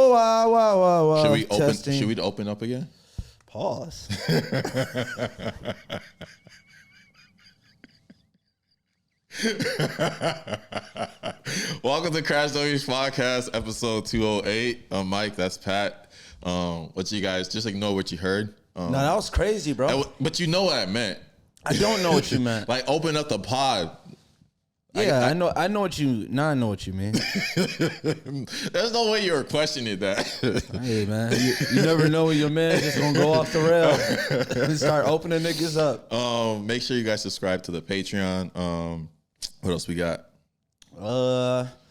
Oh, wow. Should we open up again? Pause. Welcome to Crash Dummies Podcast, episode 208. I'm Mike, that's Pat. What you guys, just ignore what you heard. No, that was crazy, bro. But you know what I meant. I don't know what you meant. Like, open up the pod. Yeah, I know what you. Now I know what you mean. There's no way you were questioning that. Hey man, you never know when your man's just gonna go off the rail and start opening niggas up. Make sure you guys subscribe to the Patreon. What else we got?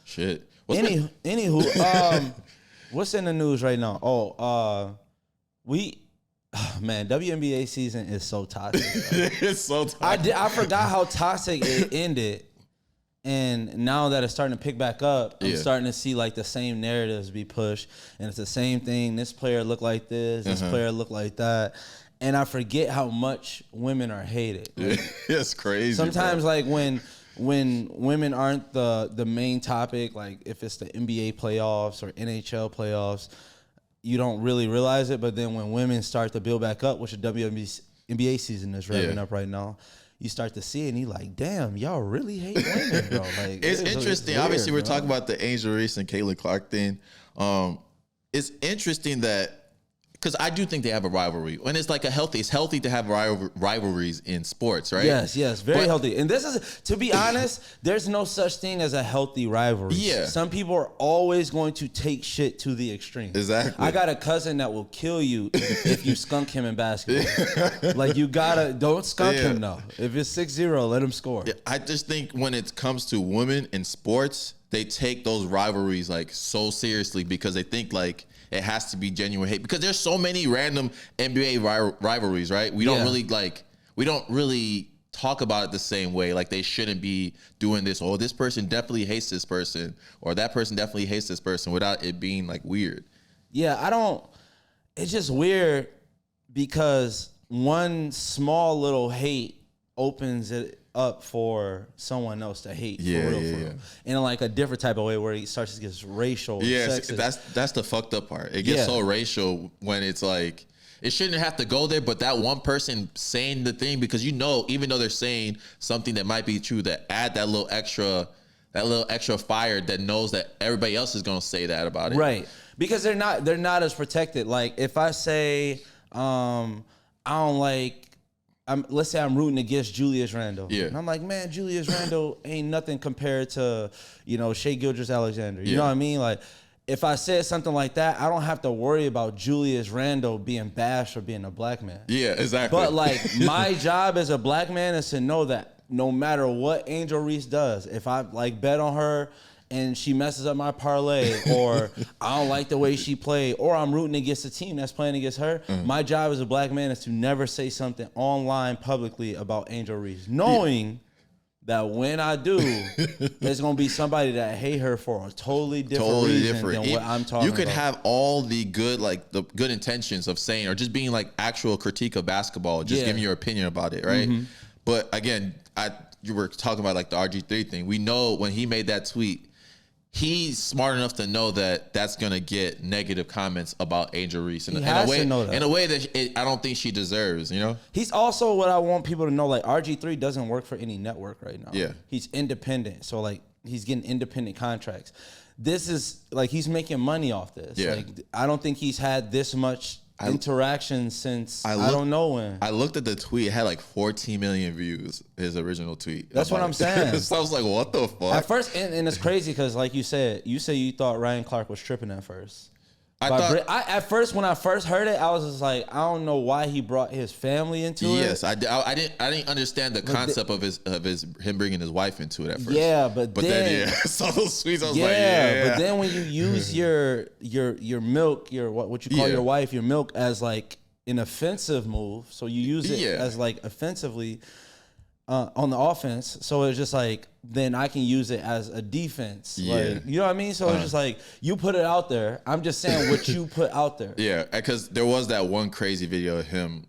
Shit. Anywho, what's in the news right now? Man, WNBA season is so toxic. It's so toxic. I forgot how toxic it ended. And now that it's starting to pick back up, I'm starting to see like the same narratives be pushed. And it's the same thing. This player looked like this. This player looked like that. And I forget how much women are hated. Like, it's crazy. Sometimes bro. like when women aren't the main topic, like if it's the NBA playoffs or NHL playoffs, you don't really realize it. But then when women start to build back up, which the WNBA season is revving up right now, you start to see it and you're like, damn, y'all really hate women, bro. Like, it's interesting. It's weird, obviously, we're bro. talking about the Angel Reese and Caitlin Clark thing. It's interesting that, because I do think they have a rivalry. And it's like it's healthy to have rivalries in sports, right? Yes, very healthy. And this is, to be honest, there's no such thing as a healthy rivalry. Yeah. Some people are always going to take shit to the extreme. Exactly. I got a cousin that will kill you if you skunk him in basketball. Like, don't skunk him, though. If it's 6-0, let him score. Yeah, I just think when it comes to women in sports, they take those rivalries like so seriously because they think like it has to be genuine hate, because there's so many random NBA rivalries, right? We don't really talk about it the same way. Like, they shouldn't be doing this. Oh, this person definitely hates this person, or that person definitely hates this person, without it being like weird. Yeah, it's just weird because one small little hate opens it up for someone else to hate for real. In like a different type of way where it starts to get racial. Yes, sexist. that's the fucked up part. It gets so racial when it's like, it shouldn't have to go there, but that one person saying the thing, because even though they're saying something that might be true, that add that little extra fire that knows that everybody else is gonna say that about it. Right. Because they're not as protected. Like, if I say I don't like, let's say I'm rooting against Julius Randle. Yeah. And I'm like, man, Julius Randle ain't nothing compared to, Shai Gilgeous-Alexander. You know what I mean? Like, if I said something like that, I don't have to worry about Julius Randle being bashed for being a black man. Yeah, exactly. But like, my job as a black man is to know that no matter what Angel Reese does, if I like bet on her and she messes up my parlay, or I don't like the way she played, or I'm rooting against a team that's playing against her, my job as a black man is to never say something online publicly about Angel Reese, knowing that when I do, there's going to be somebody that hate her for a totally different reason than what I'm talking about. You could have all the good intentions of saying, or just being like actual critique of basketball, just giving your opinion about it, right? Mm-hmm. But again, you were talking about like the RG3 thing. We know when he made that tweet, he's smart enough to know that that's gonna get negative comments about Angel Reese in a way that I don't think she deserves. He's also what I want people to know. Like, RG3 doesn't work for any network right now. Yeah, he's independent, so like he's getting independent contracts. This is like he's making money off this. Yeah. Like, I don't think he's had this much interaction since I don't know when. I looked at the tweet; it had like 14 million views. His original tweet. That's what I'm saying. So I was like, "What the fuck?" At first, and it's crazy because, like you say you thought Ryan Clark was tripping at first. At first, when I first heard it, I was just like, I don't know why he brought his family into it. Yes, I didn't understand the concept of him bringing his wife into it at first. Yeah, but then I saw those tweets. I was like, yeah. But then when you use your milk, what you call your wife, your milk, as like an offensive move, so you use it as like offensively on the offense. So it's just like, then I can use it as a defense. Yeah. Like, you know what I mean? So it's just like, you put it out there. I'm just saying what you put out there. Yeah, because there was that one crazy video of him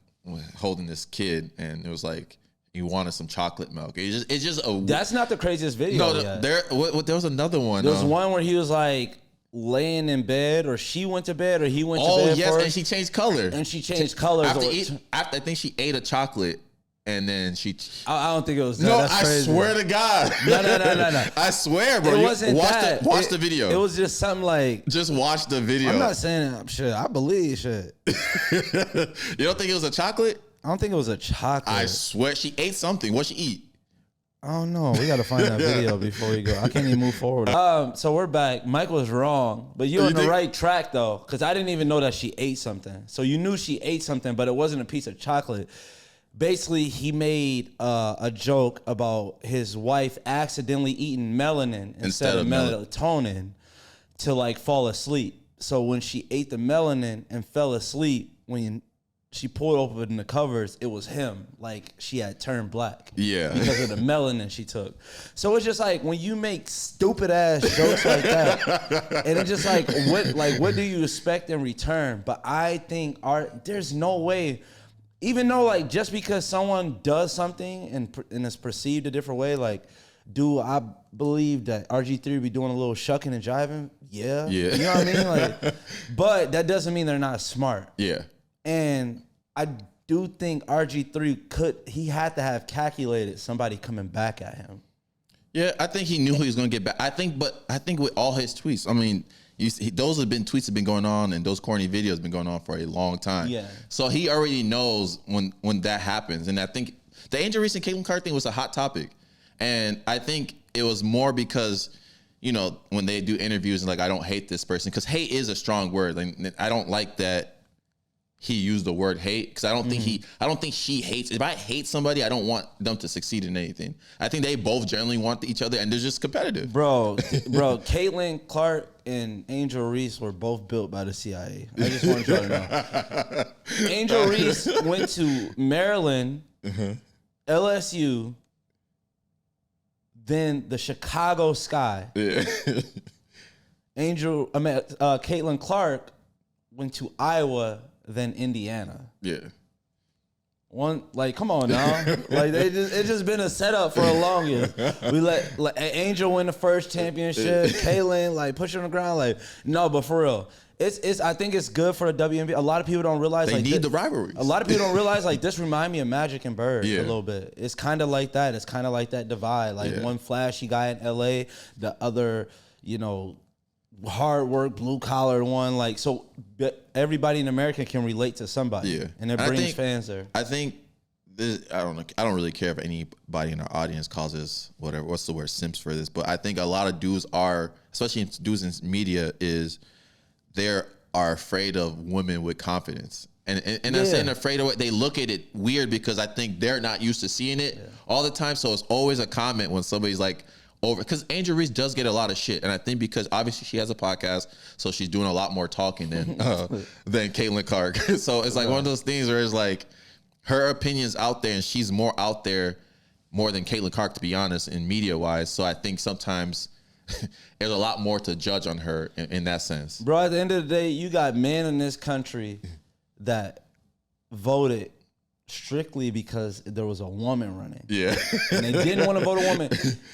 holding this kid, and it was like, he wanted some chocolate milk. It's just That's not the craziest video. No, there was another one. There was one where he was like, laying in bed, or she went to bed, or he went to bed. Oh yes, first, and she changed color. And she changed colors. After I think she ate a chocolate. And then she... I don't think it was that. No, That's I crazy. swear to God. No. I swear, bro. It wasn't that. Watch the video. It was just something like... Just watch the video. I'm not saying shit. I believe shit. You don't think it was a chocolate? I don't think it was a chocolate. I swear she ate something. What'd she eat? I don't know. We got to find that video before we go. I can't even move forward. So we're back. Mike was wrong, but you're on the right track though, because I didn't even know that she ate something. So you knew she ate something, but it wasn't a piece of chocolate. Basically, he made a joke about his wife accidentally eating melanin instead of melatonin to like fall asleep. So when she ate the melanin and fell asleep, when she pulled open the covers, it was him. Like she had turned black. Yeah. Because of the melanin she took. So it's just like when you make stupid ass jokes like that, and it's just like what do you expect in return? But I think there's no way. Even though, like, just because someone does something and is perceived a different way, like, do I believe that RG3 be doing a little shucking and jiving? Yeah. You know what I mean? Like, but that doesn't mean they're not smart. Yeah. And I do think RG3 he had to have calculated somebody coming back at him. Yeah, I think he knew he was going to get back. I think with all his tweets, I mean, those tweets have been going on, and those corny videos have been going on for a long time. Yeah. So he already knows when that happens. And I think the Angel Reese and Caitlin Clark thing was a hot topic. And I think it was more because, you know, when they do interviews and like, I don't hate this person, because hate is a strong word. Like, I don't like that he used the word hate, because I don't think she hates. If I hate somebody, I don't want them to succeed in anything. I think they both generally want each other, and they're just competitive. Bro, Caitlin Clark and Angel Reese were both built by the CIA. I just want you to know. Angel Reese went to Maryland, LSU, then the Chicago Sky. Yeah. Caitlin Clark went to Iowa, then Indiana. Yeah. Come on now. It's just been a setup for a longest. We let Angel win the first championship, Caitlin push her on the ground. No, but for real. I think it's good for the WNBA. A lot of people don't realize they need the rivalries. A lot of people don't realize this remind me of Magic and Bird a little bit. It's kind of like that. It's kind of like that divide. One flashy guy in LA, the other, hard work, blue collar one. So everybody in America can relate to somebody. Yeah. And it brings fans there. I think I don't really care if anybody in our audience calls this what's the word, simps for this, but I think a lot of dudes are, especially dudes in media, is they are afraid of women with confidence. And I'm saying afraid of it, they look at it weird because I think they're not used to seeing it all the time. So it's always a comment when somebody's over, because Angel Reese does get a lot of shit, and I think because obviously she has a podcast, so she's doing a lot more talking than Caitlin Clark. So it's one of those things where it's her opinion's out there, and she's more out there more than Caitlin Clark, to be honest, in media wise. So I think sometimes there's a lot more to judge on her in that sense. Bro, at the end of the day, you got men in this country that voted strictly because there was a woman running. Yeah. And they didn't want to vote a woman,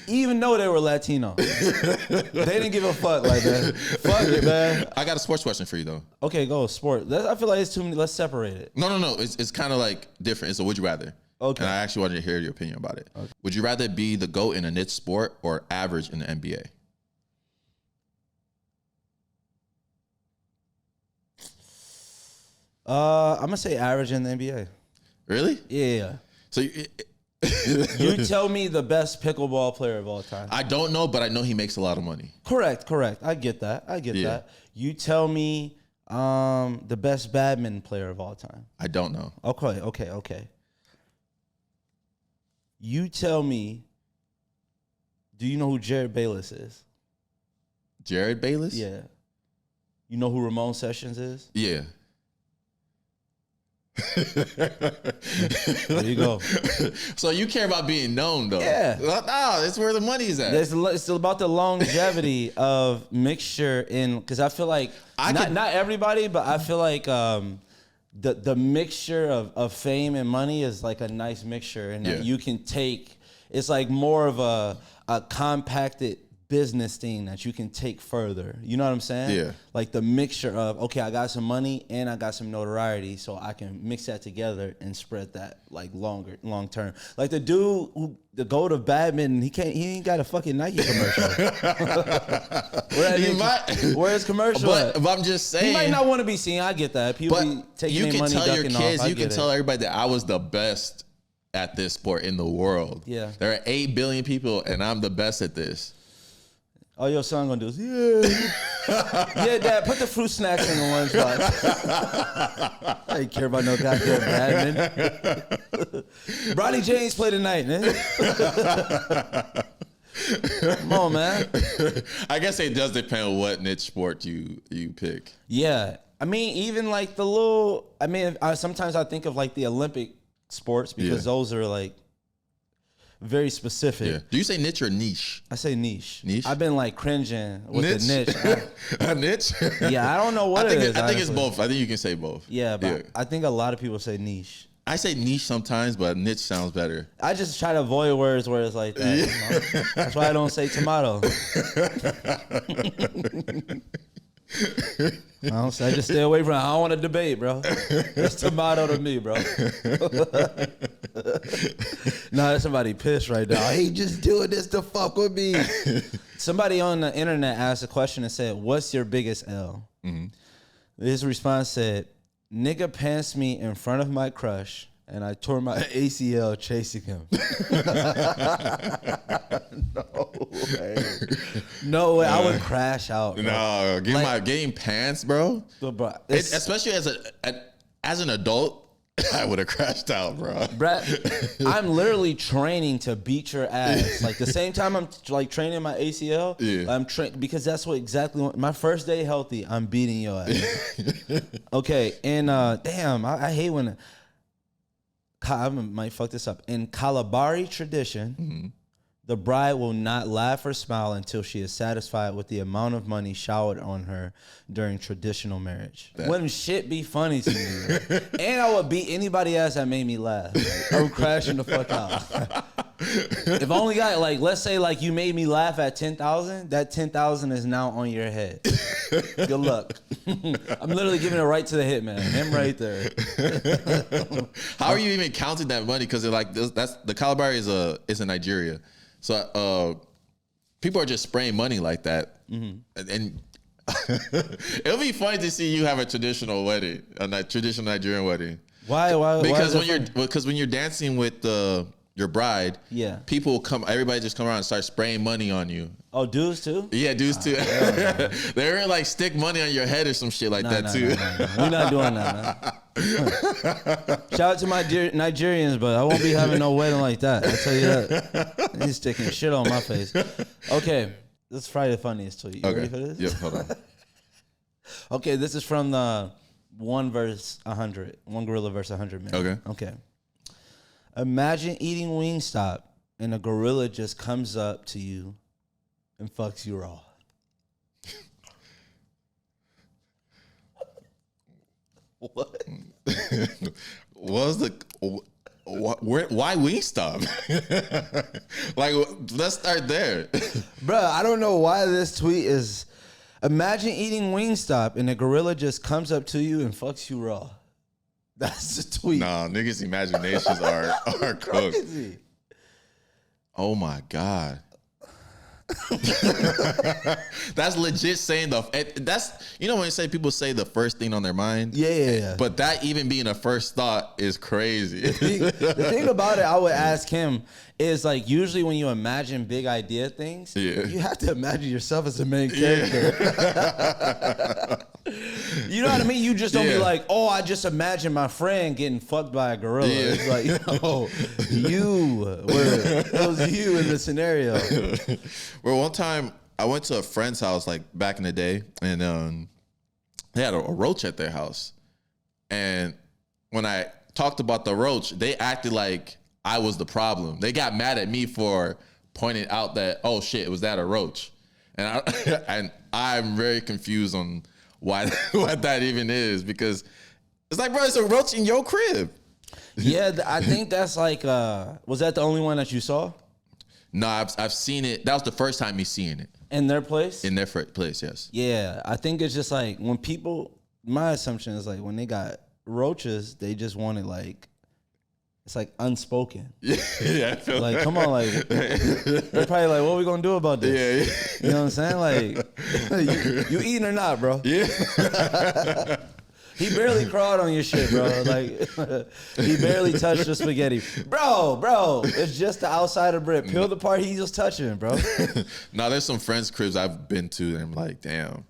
even though they were Latino. They didn't give a fuck like that. Fuck it, man. I got a sports question for you, though. Okay, go. Sport. I feel like it's too many. Let's separate it. No. It's kind of different. It's a would you rather. Okay. And I actually wanted to hear your opinion about it. Okay. Would you rather be the GOAT in a niche sport or average in the NBA? I'm going to say average in the NBA. Really? Yeah. So you tell me the best pickleball player of all time. I don't know, but I know he makes a lot of money. Correct. I get that. You tell me the best badminton player of all time. I don't know. Okay. You tell me, do you know who Jared Bayless is? Jared Bayless? Yeah. You know who Ramon Sessions is? Yeah. There you go. So you care about being known, though? Yeah. No, that's where the money's at. It's about the longevity of mixture because I feel like not everybody, but I feel like the mixture of fame and money is a nice mixture, and that you can take. It's more of a compacted business thing that you can take further. You know what I'm saying? Yeah. Like the mixture of, okay, I got some money and I got some notoriety, so I can mix that together and spread that like long term. Like the dude who the GOAT of badminton, he ain't got a fucking Nike commercial. Where's commercial? But I'm just saying, he might not want to be seen. I get that. People be taking their money, tell your kids, off. you can tell everybody that I was the best at this sport in the world. Yeah. There are 8 billion people and I'm the best at this. All your son gonna do is, yeah, Dad, put the fruit snacks in the lunchbox. I ain't care about no goddamn badminton. Bronny James play tonight, man. Come on, man. I guess it does depend on what niche sport you pick. Yeah. I mean, even like the little, sometimes I think of like the Olympic sports because those are like very specific. Yeah. Do you say niche or niche? I say niche. Niche? I've been like cringing with niche? the niche. A niche? Yeah, I don't know what it is. I think it's both. I think you can say both. Yeah, but I think a lot of people say niche. I say niche sometimes, but niche sounds better. I just try to avoid words where it's like that. You know? That's why I don't say tomato. I just stay away from it. I don't want to debate, bro. It's tomato to me, bro. Nah, somebody pissed right now. He just doing this to fuck with me. Somebody on the internet asked a question and said, "What's your biggest L?" Mm-hmm. His response said, "Nigga pants me in front of my crush, and I tore my ACL chasing him." No way. I would crash out. Bro. No, getting pants, bro. Especially as an adult, I would have crashed out, bro. Brett, I'm literally training to beat your ass. Like the same time I'm like training my ACL, I'm because that's what my first day healthy, I'm beating your ass. Okay, and damn, I hate when I might fuck this up. In Kalabari tradition, the bride will not laugh or smile until she is satisfied with the amount of money showered on her during traditional marriage. Wouldn't shit be funny to me? And I would beat anybody else that made me laugh. Like, I'm crashing the fuck out. If I only got, like, let's say, like, you made me laugh at 10,000, that 10,000 is now on your head. Good luck. I'm literally giving it right to the hitman. Him right there. How are you even counting that money? Because like that's the Kalabari is in Nigeria. So people are just spraying money like that, and it'll be funny to see you have a traditional wedding, a traditional Nigerian wedding. Why? Because when you're dancing with your bride, people come. Everybody just come around and start spraying money on you. Oh, dudes too? Yeah, dudes too. They're like stick money on your head or some shit like that too. No. We're not doing that, man. Shout out to my Nigerians, but I won't be having no wedding like that. I tell you that. He's sticking shit on my face. Okay, this is Friday the Funniest tweet. You ready for this? Yep, hold on. Okay, this is from the 1 versus 100. One gorilla versus 100 men. Okay. Imagine eating Wingstop and a gorilla just comes up to you and fucks you raw. What? Why Wingstop? Like, let's start there. Bruh, I don't know why this tweet is. Imagine eating Wingstop and a gorilla just comes up to you and fucks you raw. That's the tweet. Nah, niggas' imaginations are cooked. Crazy. Oh my God. That's legit saying that's when you say people say the first thing on their mind. Yeah. But that even being a first thought is crazy. The thing about it, I would ask him is like usually when you imagine big idea things, you have to imagine yourself as the main character. You know what I mean? You just don't be like, oh, I just imagine my friend getting fucked by a gorilla. It's like, it was you in the scenario. Well, one time I went to a friend's house like back in the day, and they had a roach at their house. And when I talked about the roach, they acted like I was the problem. They got mad at me for pointing out that, oh shit, was that a roach? And I'm very confused on what that even is, because it's like, bro, it's a roach in your crib. Yeah, I think that's like, was that the only one that you saw? No, I've seen it. That was the first time me seeing it. In their place? In their place, yes. Yeah, I think it's just like when people, my assumption is like when they got roaches, they just want it like, it's like unspoken. Yeah, I feel like, come on, like, they're probably like, what are we gonna do about this? Yeah. You know what I'm saying? Like, you eating or not, bro? Yeah. He barely crawled on your shit, bro. Like, he barely touched the spaghetti. Bro, it's just the outside of bread. Peel the part he was touching, bro. Now, there's some friends' cribs I've been to, and I'm like, damn.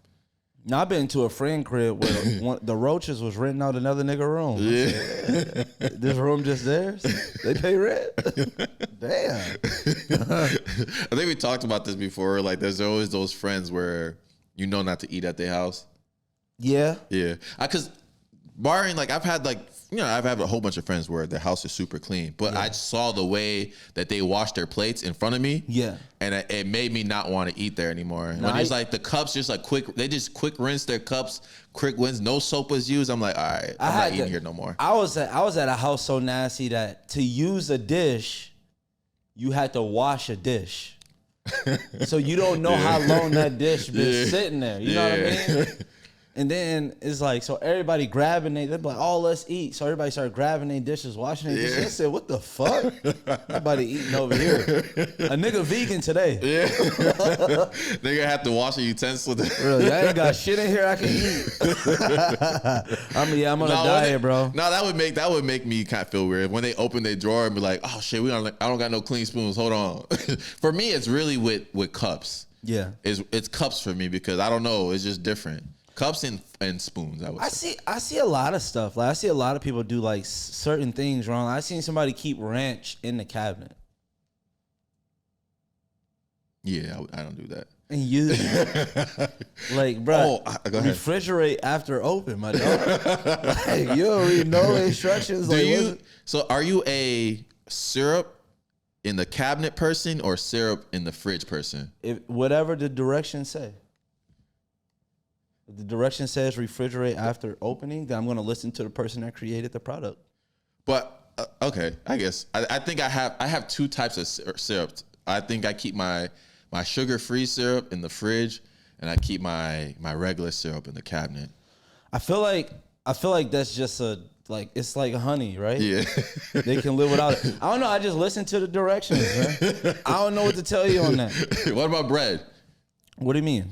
Now, I've been to a friend crib where the Roaches was renting out another nigga room. Yeah. This room just theirs? They pay rent? Damn. I think we talked about this before. Like, there's always those friends where you know not to eat at their house. Yeah. Yeah. Because barring, like, I've had a whole bunch of friends where their house is super clean, but I saw the way that they wash their plates in front of me. Yeah. And it made me not want to eat there anymore. When it's like the cups just like they just quick rinse their cups, quick rinse, no soap was used. I'm like, all right, I'm not eating here no more. I was at a house so nasty that to use a dish, you had to wash a dish. So you don't know how long that dish been sitting there. You know what I mean? And then it's like, so everybody grabbing they're like, oh, let's eat. So everybody started grabbing their dishes, washing their dishes. I said, what the fuck? Nobody eating over here. A nigga vegan today. Yeah. Nigga have to wash a utensil. Really, I ain't got shit in here I can eat. I'm on a diet, bro. No, that would make me kind of feel weird. When they open their drawer and be like, oh shit, I don't got no clean spoons. Hold on. For me, it's really with cups. Yeah. It's cups for me because I don't know. It's just different. Cups and spoons, I would say. I see a lot of stuff. Like I see a lot of people do like certain things wrong. I seen somebody keep ranch in the cabinet. Yeah, I don't do that. And you, like, bro, refrigerate after open, my dog. Like, you don't read no instructions. So are you a syrup in the cabinet person or syrup in the fridge person? Whatever the directions say. If the direction says refrigerate after opening, then I'm going to listen to the person that created the product. But okay, I guess I think I have two types of syrups. I think I keep my sugar-free syrup in the fridge, and I keep my regular syrup in the cabinet. I feel like that's just it's like honey, right? Yeah. They can live without it. I don't know. I just listen to the directions, man. I don't know what to tell you on that. What about bread? What do you mean?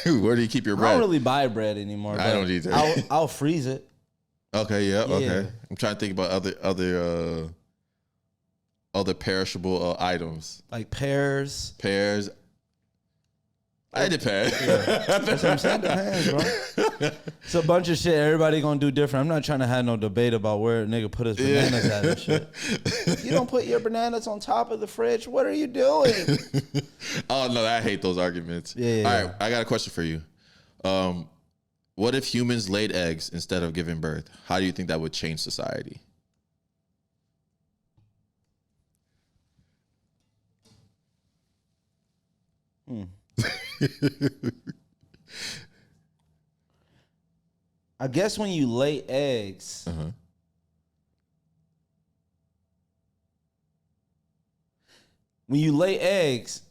Where do you keep your bread? I don't really buy bread anymore. I don't either. I'll freeze it. Okay, yeah, okay. I'm trying to think about other perishable items. Like pears. Pears. It depends. Yeah. That's what I'm saying. Depends, bro. It's a bunch of shit. Everybody gonna do different. I'm not trying to have no debate about where a nigga put his bananas at and shit. You don't put your bananas on top of the fridge. What are you doing? Oh no, I hate those arguments. Yeah. All right, I got a question for you. What if humans laid eggs instead of giving birth? How do you think that would change society? I guess when you lay eggs,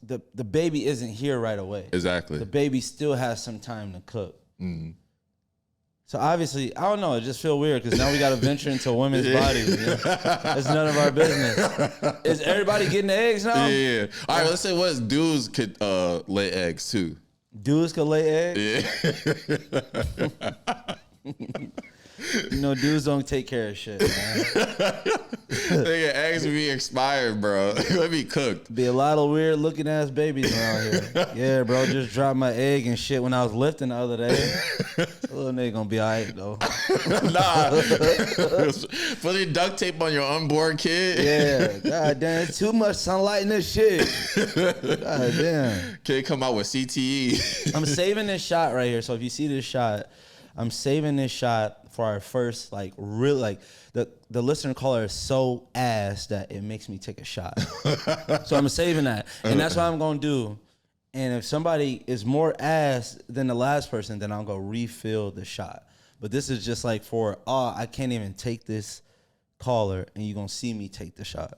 the baby isn't here right away. Exactly. The baby still has some time to cook. Mm. So obviously, I don't know. It just feels weird because now we got to venture into women's bodies. You know? It's none of our business. Is everybody getting the eggs now? Yeah. All right. Let's say what dudes could lay eggs too. Dudes could lay eggs. Yeah. You know, dudes don't take care of shit, man. Nigga, eggs be expired, bro. Let me cooked. Be a lot of weird looking ass babies around here. Yeah, bro, just dropped my egg and shit when I was lifting the other day. Little nigga gonna be all right, though. Nah. Putting duct tape on your unborn kid. Yeah. God damn, it's too much sunlight in this shit. God damn. Kid come out with CTE. I'm saving this shot right here. So if you see this shot, I'm saving this shot for our first, like, real, like, the listener caller is so ass that it makes me take a shot. So I'm saving that. And that's what I'm going to do. And if somebody is more ass than the last person, then I'll go refill the shot. But this is just like I can't even take this caller, and you're going to see me take the shot.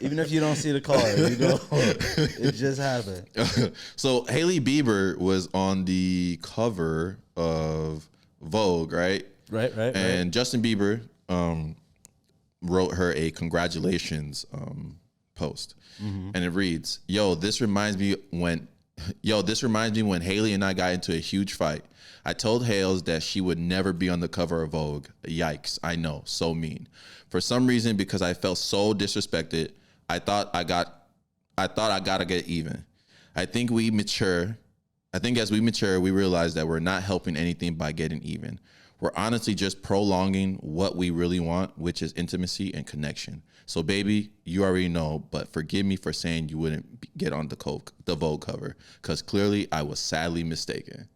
Even if you don't see the card, you know it just happened. So Hailey Bieber was on the cover of Vogue, right? Right. And Justin Bieber wrote her a congratulations post, and it reads, "Yo, this reminds me when Hailey and I got into a huge fight. I told Hales that she would never be on the cover of Vogue. Yikes, I know, so mean. For some reason, because I felt so disrespected, I thought I gotta get even. I think as we mature, we realize that we're not helping anything by getting even. We're honestly just prolonging what we really want, which is intimacy and connection. So, baby, you already know, but forgive me for saying you wouldn't get on the Vogue cover, because clearly I was sadly mistaken."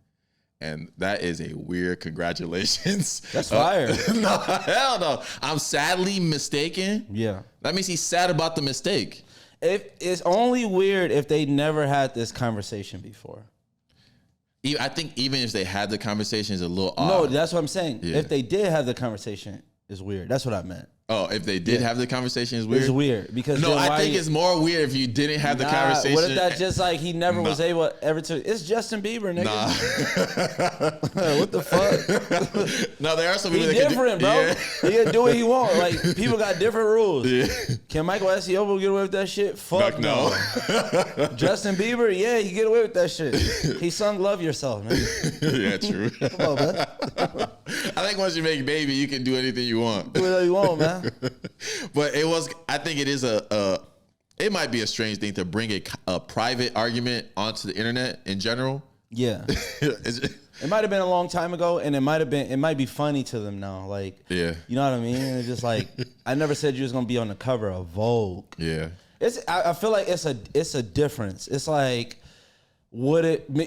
And that is a weird congratulations. That's fire. No, hell no. I'm sadly mistaken. Yeah. That means he's sad about the mistake. It's only weird if they never had this conversation before. I think even if they had the conversation, it's a little odd. No, that's what I'm saying. Yeah. If they did have the conversation, it's weird. That's what I meant. Oh, if they did have the conversation, it's weird? It's weird because no, I think it's more weird if you didn't have the conversation. What if that just like he never was able ever to? It's Justin Bieber, nigga. Nah. What the fuck? No, there are some people He's that different, can bro. Yeah. He can do what he want. Like people got different rules. Yeah. Can Michael Escobar get away with that shit? Fuck no. Justin Bieber, yeah, he get away with that shit. He sung "Love Yourself," man. Yeah, true. Come on, man. I think once you make Baby, you can do anything you want. Do whatever you want, man. But I think it is it might be a strange thing to bring a private argument onto the internet in general. Yeah. It might have been a long time ago, and it might be funny to them now. Like, yeah, you know what I mean? It's just like, I never said you was gonna be on the cover of Vogue. Yeah. I feel like it's a difference. It's like,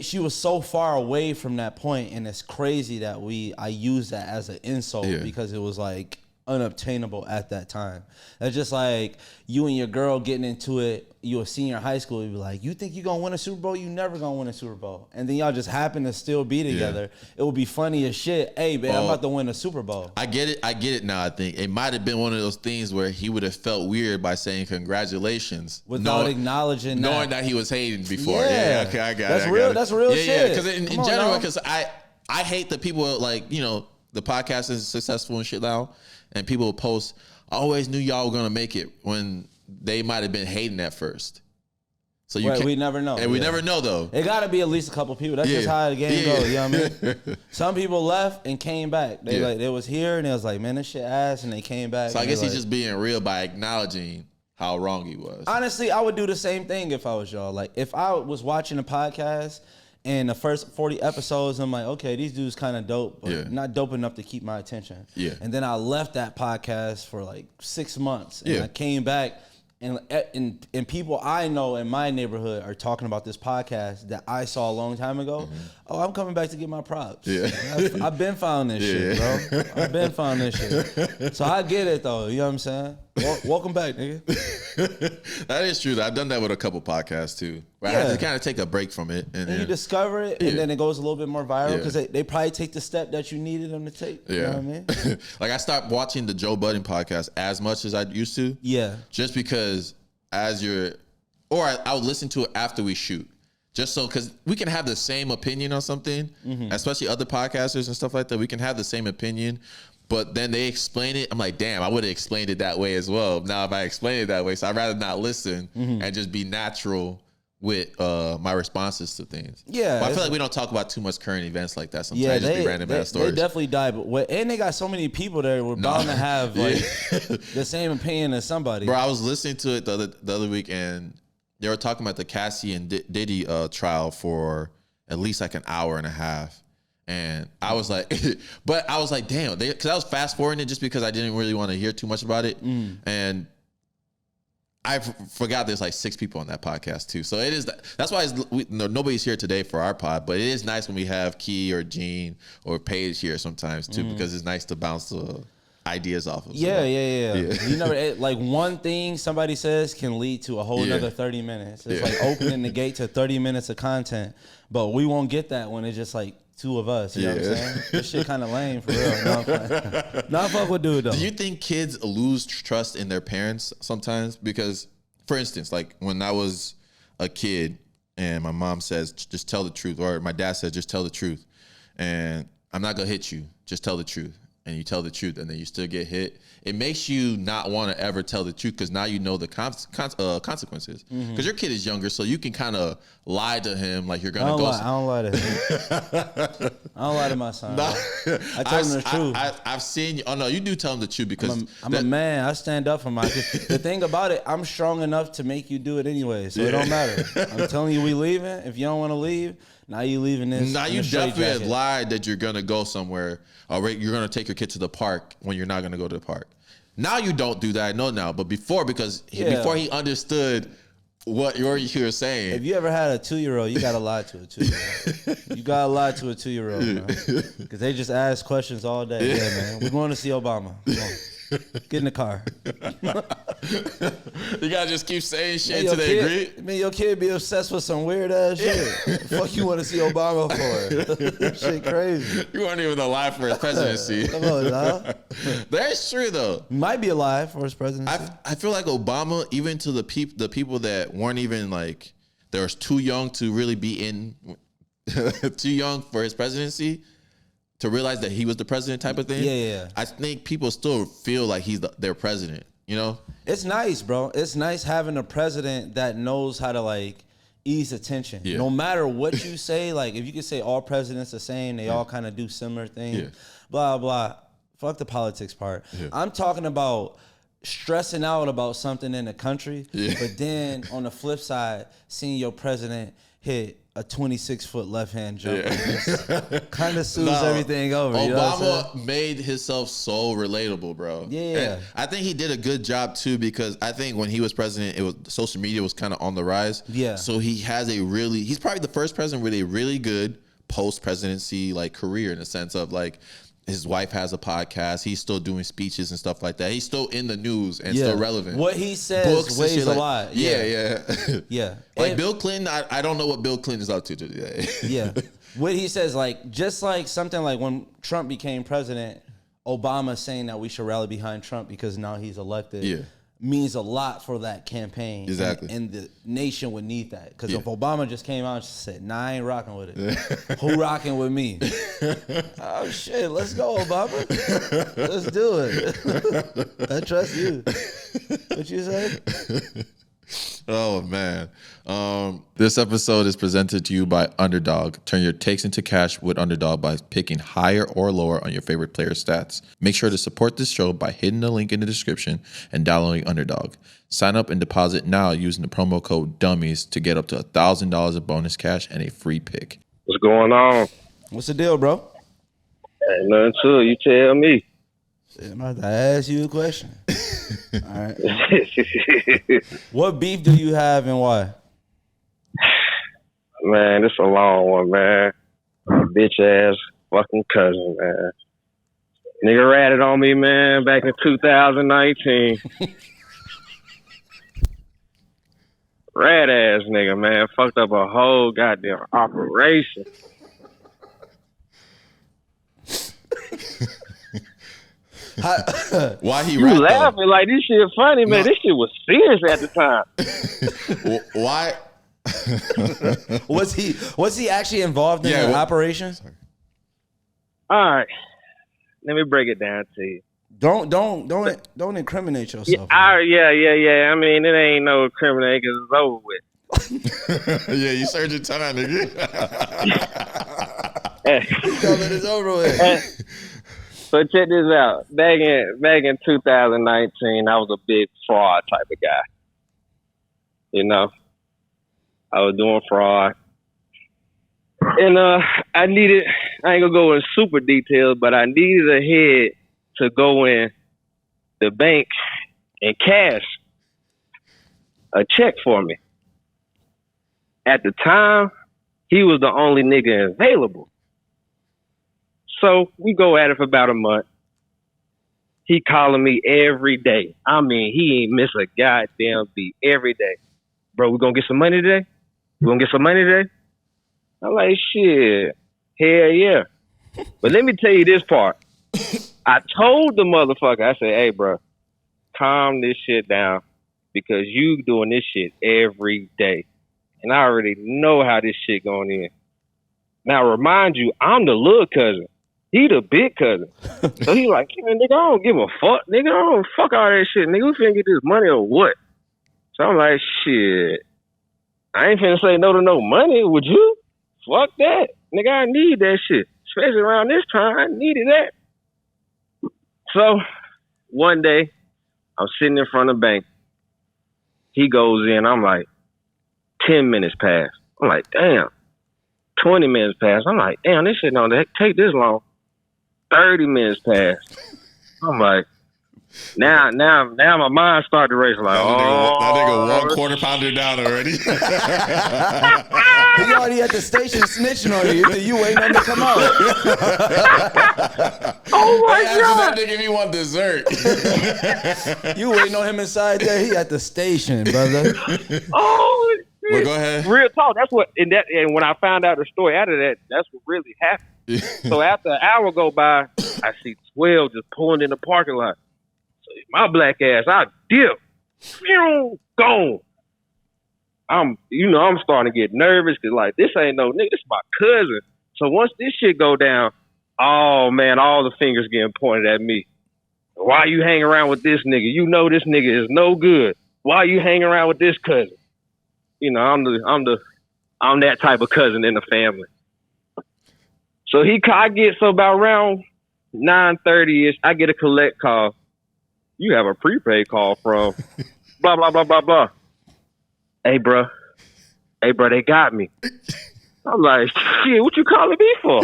she was so far away from that point, and it's crazy that I use that as an insult because it was like unobtainable at that time. It's just like you and your girl getting into it. You're a senior in high school. You be like, you think you gonna win a Super Bowl? You never gonna win a Super Bowl. And then y'all just happen to still be together. Yeah. It would be funny as shit. Hey, man, I'm about to win a Super Bowl. I get it now. I think it might have been one of those things where he would have felt weird by saying congratulations without acknowledging knowing that he was hating before. Yeah, okay, I got that's it. real. That's real shit. Yeah, because in general, because I hate that people like, you know, the podcast is successful and shit now, and people will post, I always knew y'all were gonna make it, when they might have been hating at first. So we never know. And we never know though. It gotta be at least a couple people. That's just how the game goes. You know what I mean? Some people left and came back. They was here and they was like, man, this shit ass, and they came back. So I guess he's just being real by acknowledging how wrong he was. Honestly, I would do the same thing if I was y'all. Like if I was watching a podcast and the first 40 episodes, I'm like, okay, these dudes kind of dope, but not dope enough to keep my attention. Yeah. And then I left that podcast for like 6 months, and I came back, and people I know in my neighborhood are talking about this podcast that I saw a long time ago. Mm-hmm. Oh, I'm coming back to get my props. Yeah. I've been found this shit, bro. I've been found this shit. So I get it though. You know what I'm saying? Welcome back, nigga. That is true. I've done that with a couple podcasts too, where I had to kind of take a break from it. And you discover it, and then it goes a little bit more viral because they probably take the step that you needed them to take. You know what I mean? Like I stopped watching the Joe Budden podcast as much as I used to. Yeah. Just because I would listen to it after we shoot. Just so, because we can have the same opinion on something, especially other podcasters and stuff like that. We can have the same opinion, but then they explain it. I'm like, damn, I would have explained it that way as well. Now, if I explain it that way, so I'd rather not listen and just be natural with my responses to things. Yeah. But I feel like we don't talk about too much current events like that. Sometimes just be random ass stories. They definitely die, and they got so many people there. We're bound to have like the same opinion as somebody. Bro, I was listening to it the other week, and they were talking about the Cassie and Diddy trial for at least like an hour and a half. And I was like, but I was like, damn, because I was fast forwarding it just because I didn't really want to hear too much about it. And I forgot there's like 6 people on that podcast too. So it is, that's why nobody's here today for our pod, but it is nice when we have Key or Jene or Paige here sometimes too, because it's nice to bounce ideas off of. Yeah. You know, like one thing somebody says can lead to a whole another 30 minutes. It's like opening the gate to 30 minutes of content, but we won't get that when it's just like two of us. You know what I'm saying? This shit kind of lame for real. No, I'm playing. Nah, fuck with dude though. Do you think kids lose trust in their parents sometimes? Because, for instance, like when I was a kid and my mom says, just tell the truth, or my dad says, just tell the truth, and I'm not gonna hit you, just tell the truth, and you tell the truth, and then you still get hit. It makes you not want to ever tell the truth because now you know the consequences. Because your kid is younger, so you can kind of lie to him like you're gonna go. I don't lie to him. I don't lie to my son. No. I tell him the truth. I've seen you. Oh no, you do tell him the truth because I'm a man. I stand up for my kid. The thing about it, I'm strong enough to make you do it anyway, so it don't matter. I'm telling you, we leaving. If you don't want to leave, now you leaving this. Now you definitely lied that you're gonna go somewhere, or you're gonna take your kid to the park when you're not gonna go to the park. Now you don't do that. I know now, but before, because before he understood what you were saying. If you ever had a 2-year-old, you gotta lie to a 2-year-old. You gotta lie to a 2-year-old, man, because they just ask questions all day. Yeah, man, we're going to see Obama. Come on. Get in the car. You gotta just keep saying shit until they agree. I mean, your kid be obsessed with some weird ass shit. Fuck you want to see Obama for? Shit crazy. You weren't even alive for his presidency. Come on, dog. That's true though. Might be alive for his presidency. I feel like Obama, even to the people that weren't even like, they were too young to really be in, too young for his presidency, to realize that he was the president type of thing. Yeah. I think people still feel like he's their president, you know? It's nice, bro. It's nice having a president that knows how to like ease the tension. Yeah. No matter what you say, like if you could say all presidents the same, they all kind of do similar things, blah, blah. Fuck the politics part. Yeah. I'm talking about stressing out about something in the country, but then on the flip side, seeing your president hit a 26-foot left-hand jump. Kind of soothes everything over. Obama made himself so relatable, bro. Yeah. And I think he did a good job, too, because I think when he was president, social media was kind of on the rise. Yeah. So he's probably the first president with a really good post-presidency like career in the sense of like, his wife has a podcast. He's still doing speeches and stuff like that. He's still in the news and still relevant. What he says weighs a lot. Yeah. Like and Bill Clinton, I don't know what Bill Clinton is up to today. Yeah. What he says, like, just like something like when Trump became president, Obama saying that we should rally behind Trump because now he's elected means a lot for that campaign. Exactly. And the nation would need that. Because if Obama just came out and just said, nah, I ain't rocking with it. Who rocking with me? Oh, shit, let's go, Obama. Let's do it. I trust you. What you say? Oh, man. This episode is presented to you by Underdog. Turn your takes into cash with Underdog by picking higher or lower on your favorite player stats. Make sure to support this show by hitting the link in the description and downloading Underdog. Sign up and deposit now using the promo code Dummies to get up to $1,000 of bonus cash and a free pick. What's going on? What's the deal, bro? Ain't nothing to it. You tell me. I'm about to ask you a question. All right. What beef do you have and why? Man, this a long one, man. Bitch ass fucking cousin, man. Nigga ratted on me, man, back in 2019. Rat ass nigga, man. Fucked up a whole goddamn operation. Why he you laughing like this shit funny, man? No. This shit was serious at the time. Why? was he actually involved in the operation? Sorry. All right, let me break it down to you. Don't incriminate yourself. Yeah. I mean, it ain't no incriminate because it's over with. Yeah, you served your time, nigga. It's over with. So check this out. Back in 2019, I was a big fraud type of guy. You know, I was doing fraud, and I ain't gonna go in super details, but I needed a head to go in the bank and cash a check for me. At the time, he was the only nigga available. So we go at it for about a month. He calling me every day. I mean, he ain't miss a goddamn beat every day. Bro, we gonna get some money today? We gonna get some money today? I'm like, shit. Hell yeah. But let me tell you this part. I told the motherfucker, I said, hey, bro, calm this shit down because you doing this shit every day. And I already know how this shit going in. Now, remind you, I'm the little cousin. He the big cousin. So he like, man, nigga, I don't give a fuck. Nigga, I don't fuck all that shit. Nigga, we finna get this money or what? So I'm like, shit. I ain't finna say no to no money, would you? Fuck that. Nigga, I need that shit. Especially around this time, I needed that. So one day, I'm sitting in front of the bank. He goes in. I'm like, 10 minutes past. I'm like, damn. 20 minutes past. I'm like, damn, this shit don't take this long. 30 minutes past. I'm like, now my mind started to race. Like, that nigga 1 quarter pounder down already. He already at the station snitching on you. You waiting on him to come out. Oh my After God. that nigga, me want dessert. You waiting on him inside there. He at the station, brother. Oh, shit. Well, go ahead. Real talk. That's what, and when I found out the story after that, that's what really happened. So after an hour go by, I see 12 just pulling in the parking lot. So my black ass, I dip. Gone. I'm starting to get nervous because like this ain't no nigga, this is my cousin. So once this shit go down, oh man, all the fingers getting pointed at me. Why you hang around with this nigga? You know this nigga is no good. Why you hang around with this cousin? You know, I'm that type of cousin in the family. So about around 9:30ish, I get a collect call. You have a prepaid call from blah blah blah blah blah. Hey bro, they got me. I'm like, shit, what you calling me for?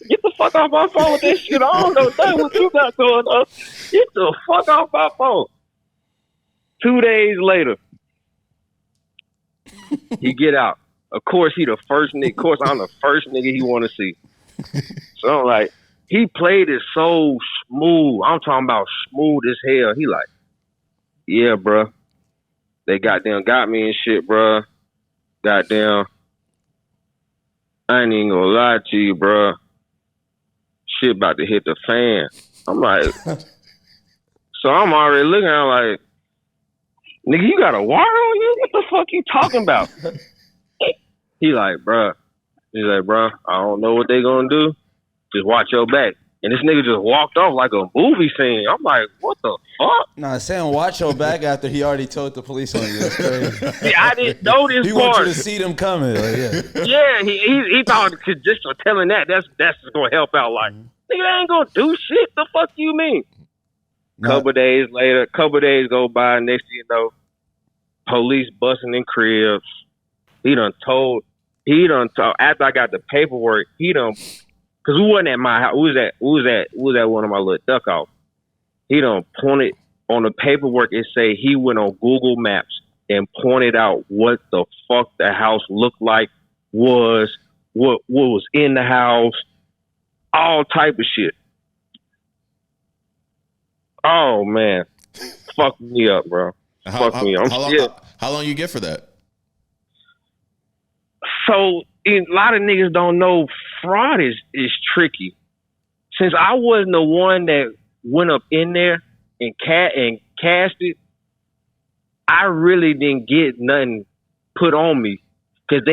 Get the fuck off my phone with this shit. I don't know what you got going on. Get the fuck off my phone. 2 days later, he get out. Of course, he the first nigga. Of course, I'm the first nigga he want to see. So I'm like, he played it so smooth. I'm talking about smooth as hell. He like, yeah, bro. They goddamn got me and shit, bro. Goddamn. I ain't even gonna lie to you, bro. Shit about to hit the fan. I'm like, so I'm already looking at him like, nigga, you got a wire on you? What the fuck you talking about? He like, bruh. He's like, bruh, I don't know what they gonna do. Just watch your back. And this nigga just walked off like a movie scene. I'm like, what the fuck? Nah, saying watch your back after he already told the police on you. That's crazy. See, I didn't know this He part. wants you to see them coming. Like, yeah. Yeah, he thought just for telling that's just gonna help out. Like, nigga, they ain't gonna do shit. The fuck you mean? Couple days later, couple days go by. Next thing you know, police busting in cribs. He done told. After I got the paperwork, because we wasn't at my house. We was at one of my little duck off. He done pointed on the paperwork. It say he went on Google Maps and pointed out what the fuck the house looked like, what was in the house, all type of shit. Oh man, fuck me up, bro. Fuck me up. How long you get for that? So a lot of niggas don't know fraud is tricky. Since I wasn't the one that went up in there and cast it, I really didn't get nothing put on me because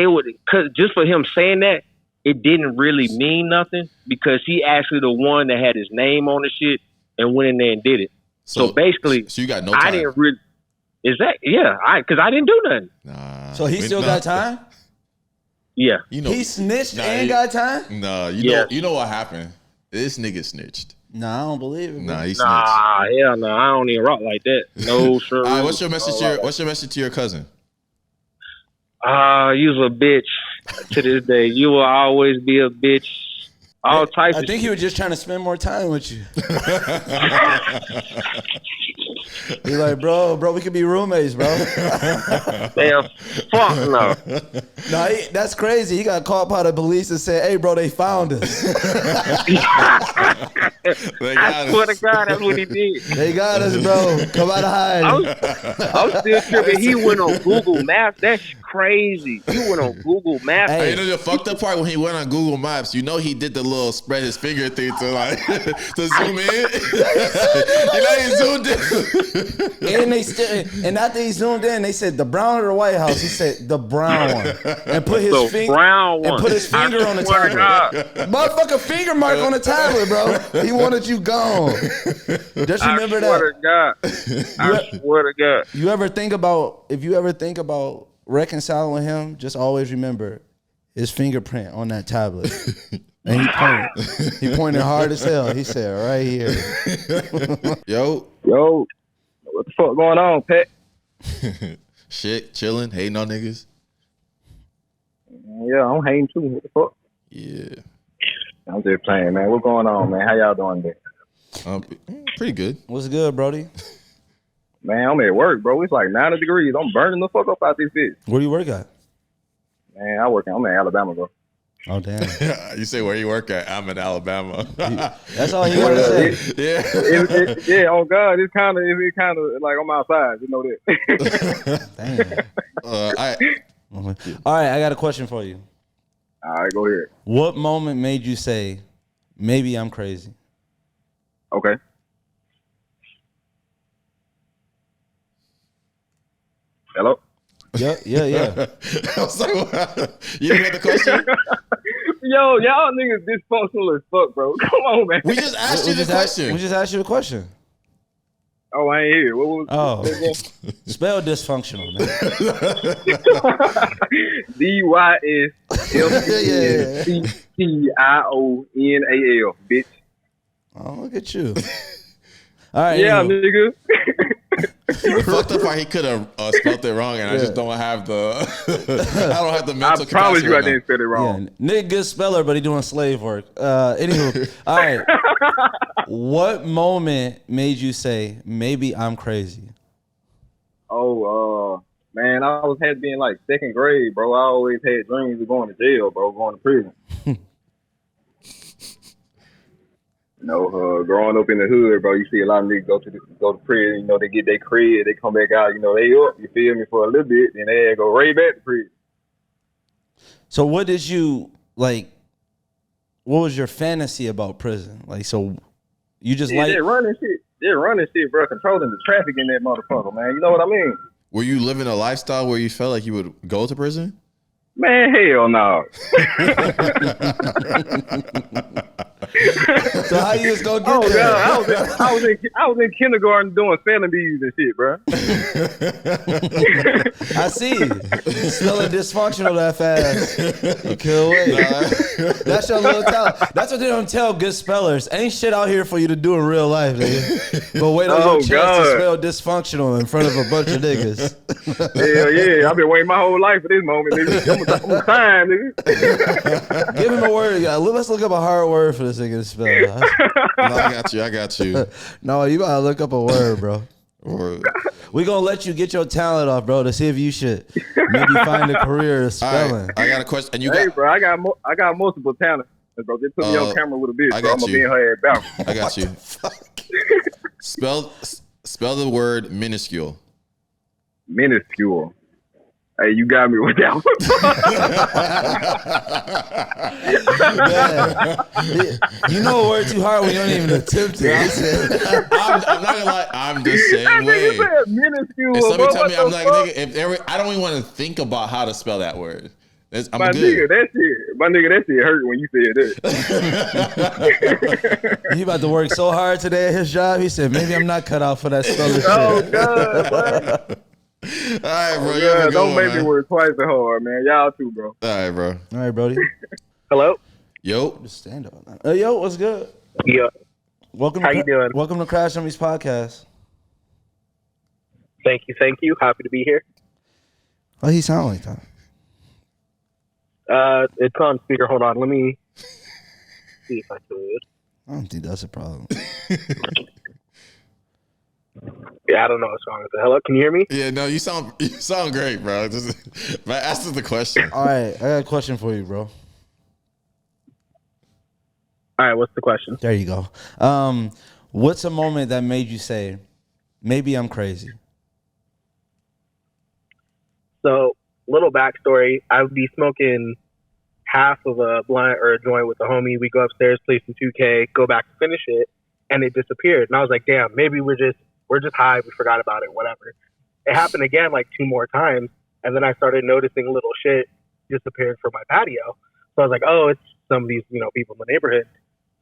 just for him saying that, it didn't really mean nothing because he actually the one that had his name on the shit and went in there and did it. So basically, so you got no time. I didn't really. Because I didn't do nothing. Nah. So he still got time? Yeah. You know, he snitched and got time? Nah, you know what happened? This nigga snitched. Nah, I don't believe it. Nah, he snitched. Nah, hell no. I don't even rock like that. No, sure. All right, what's your message to your cousin? You's a bitch to this day. You will always be a bitch. All types of I think shit. he was just trying to spend more time with you. He's like, bro, we could be roommates, bro. Damn, fuck no. No, that's crazy. He got caught by the police and said, hey, bro, they found us. I swear to God, that's what he did. They got us, bro. Come out of hiding. I'm still tripping. He went on Google Maps. That's crazy. He went on Google Maps. Hey, you know the fucked up part when he went on Google Maps, you know he did the little spread his finger thing to like to zoom in. You know he zoomed in. And after he zoomed in, they said the brown or the White House. He said the brown one, and put his finger on the tablet. Motherfucker, finger mark on the tablet, bro. He wanted you gone. Just remember that. I swear to God. If you ever think about reconciling with him, just always remember his fingerprint on that tablet. And he pointed hard as hell. He said, right here. Yo, what the fuck going on, Pat? shit, chilling, hating on niggas. Yeah, I'm hating too. What the fuck? Yeah. I'm just playing, man. What's going on, man? How y'all doing today? Pretty good. What's good, Brody? Man, I'm at work, bro. It's like 90 degrees. I'm burning the fuck up out this bitch. Where do you work at? Man, I'm in Alabama, bro. Oh, damn. You say where you work at? I'm in Alabama. That's all he wanted to say. Yeah. Yeah, on God, it's kind of like I'm outside. You know that. Damn. All right, I got a question for you. All right, go ahead. What moment made you say, maybe I'm crazy? Okay. Hello? Yeah. I was like, you didn't get the question? Yo, y'all niggas dysfunctional as fuck, bro. Come on, man. We just asked you the question. We just asked you the question. Oh, I ain't here. What was Spell dysfunctional, man. DYSFUNCTIONAL, bitch. Oh, look at you. All right. Yeah, nigga. The fucked up part, he could have spelled it wrong, and I just don't have the. I don't have the mental capacity. I promise you, I didn't spell it wrong. Yeah, nigga, good speller, but he doing slave work. Anywho, all right. What moment made you say, maybe I'm crazy? Oh, man, I had been like second grade, bro. I always had dreams of going to jail, bro, going to prison. Growing up in the hood, bro, you see a lot of niggas go to prison. You know, they get their crib, they come back out. You know, they up. You feel me, for a little bit, and they go right back to prison. So, what did you like? What was your fantasy about prison? Like, so you just like they're running shit, bro, controlling the traffic in that motherfucker, man. You know what I mean? Were you living a lifestyle where you felt like you would go to prison? Man, hell no. So how you just gonna get there? God, I was in kindergarten doing felonies and shit, bro. I see. Spelling dysfunctional that fast. You can't wait. That's your little talent. That's what they don't tell good spellers. Ain't shit out here for you to do in real life, nigga. But wait on your chance to spell dysfunctional in front of a bunch of niggas. Hell yeah. I've been waiting my whole life for this moment, nigga. I'm time, nigga. Give him a word. Let's look up a hard word for this nigga to spell. No, I got you. No, you gotta look up a word, bro. We gonna let you get your talent off, bro, to see if you should maybe find a career of spelling. Right, I got a question. And bro, I got multiple talents, bro. Just put me on camera with a bitch, bro. I'm gonna be in her ass back. I got you. Spell the word minuscule. Minuscule. Hey, you got me with that one. You know a word too hard when you don't even attempt it. I'm not gonna lie, I'm the same way. Minuscule. And somebody tell me, I'm like, nigga, I don't even want to think about how to spell that word. My nigga, that shit hurt when you said that. He about to work so hard today at his job. He said, maybe I'm not cut out for that spelling shit. Oh, God, bro. All right, bro. Yeah, don't make me work twice as hard, man. Y'all too, bro. All right, bro. All right, Brody. Hello. Yo. Just stand up. Yo, what's good? Yeah. How you doing? Welcome to Crash Dummies podcast. Thank you. Happy to be here. Why he sound like that? It's on speaker. Hold on. Let me see if I could. I don't think that's a problem. Yeah, I don't know what's wrong with it. Hello, can you hear me? Yeah, no, you sound great, bro. But ask us the question. All right, I got a question for you, bro. All right, what's the question? There you go. What's a moment that made you say, maybe I'm crazy? So, little backstory. I would be smoking half of a blunt or a joint with a homie. We go upstairs, play some 2K, go back to finish it, and it disappeared. And I was like, damn, maybe we're just high. We forgot about it, whatever. It happened again like 2 more times. And then I started noticing little shit disappearing from my patio. So I was like, oh, it's some of these, people in the neighborhood.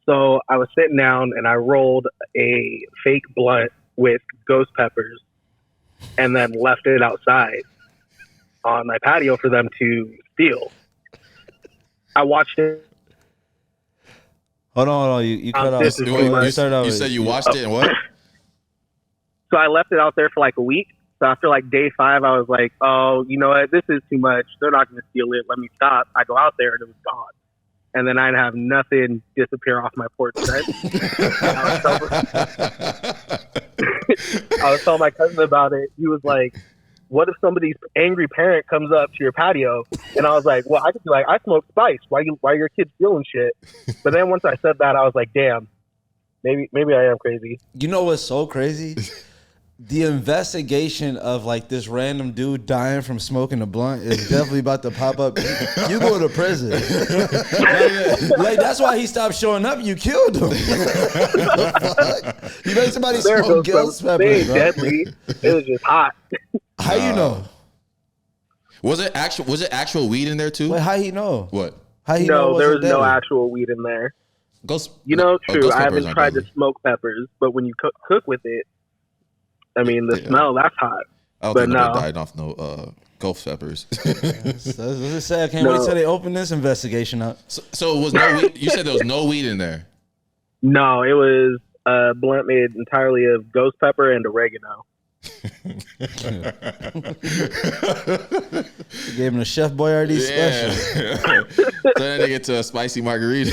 So I was sitting down and I rolled a fake blunt with ghost peppers and then left it outside on my patio for them to steal. I watched it. Hold on. You cut out. You said you watched it and what? So I left it out there for like a week. So after like day 5, I was like, oh, you know what? This is too much. They're not going to steal it. Let me stop. I go out there and it was gone. And then I'd have nothing disappear off my porch. Right? I was telling my cousin about it. He was like, what if somebody's angry parent comes up to your patio? And I was like, well, I could be like, I smoke spice. Why your kids stealing shit? But then once I said that, I was like, damn, maybe I am crazy. You know what's so crazy? The investigation of like this random dude dying from smoking a blunt is definitely about to pop up. You go to prison. Like that's why he stopped showing up. You killed him. You made somebody smoke ghost pepper. They ain't deadly. It was just hot. How you know? Was it actual weed in there too? Wait, how you know? What? How you know? There was no actual weed in there. True. I haven't tried to smoke peppers, but when you cook with it, I mean, the smell, that's hot. I don't think nobody died off no ghost peppers. That's what I said. I can't wait till they open this investigation up. So was no weed? You said there was no weed in there? No, it was a blunt made entirely of ghost pepper and oregano. Gave him a Chef Boyardee special. So then they get to a spicy margarita.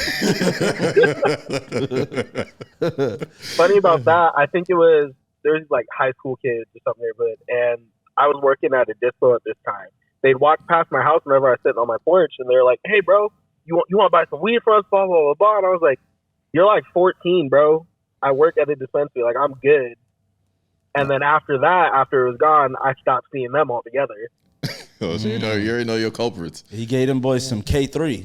Funny about that, I think there's like high school kids or something neighborhood, and I was working at a dispo at this time. They'd walk past my house whenever I was sitting on my porch, and they're like, "Hey, bro, you want to buy some weed for us?" Blah blah blah blah. And I was like, "You're like 14, bro. I work at a dispensary. Like I'm good." And then after that, after it was gone, I stopped seeing them altogether. Oh, so you already know your culprits. He gave them boys some K3.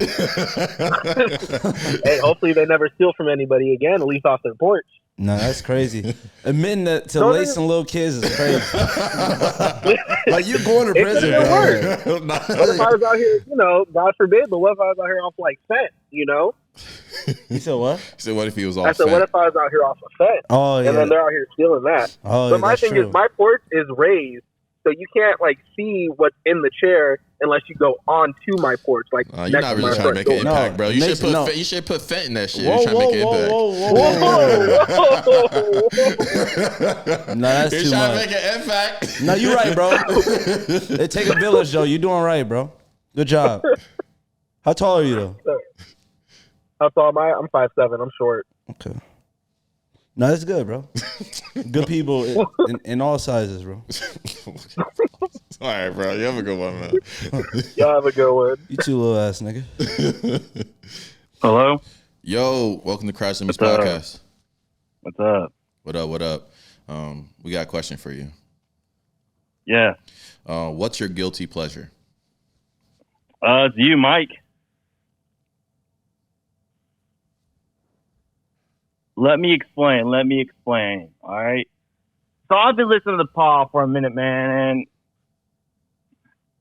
Hey, hopefully they never steal from anybody again, at least off their porch. No, that's crazy. Admitting that to lacing little kids is crazy. Like you're going to prison, bro. What if I was out here, God forbid, but what if I was out here off like fent, You said what? He said, what if he was off I said, what if I was out here off of fent? Oh, yeah. And then they're out here stealing that. Oh, but my thing is, my porch is raised, so you can't like see what's in the chair unless you go onto my porch. Like you're not really trying to make an impact, bro. You should put fent in that shit. You're trying to make an impact. No, that's you're too trying much. to make an impact. No, you're right, bro. It take a village, though. You doing right, bro. Good job. How tall are you, though? How tall am I? I'm 5'7". I'm short. Okay. No, that's good, bro. Good people in all sizes, bro. All right, bro. You have a good one, man. Y'all have a good one. You too, little ass nigga. Hello? Yo, welcome to Crash Dummies Podcast. What's up? What up? We got a question for you. Yeah. What's your guilty pleasure? It's you, Mike. Let me explain. All right. So I've been listening to Paul for a minute, man,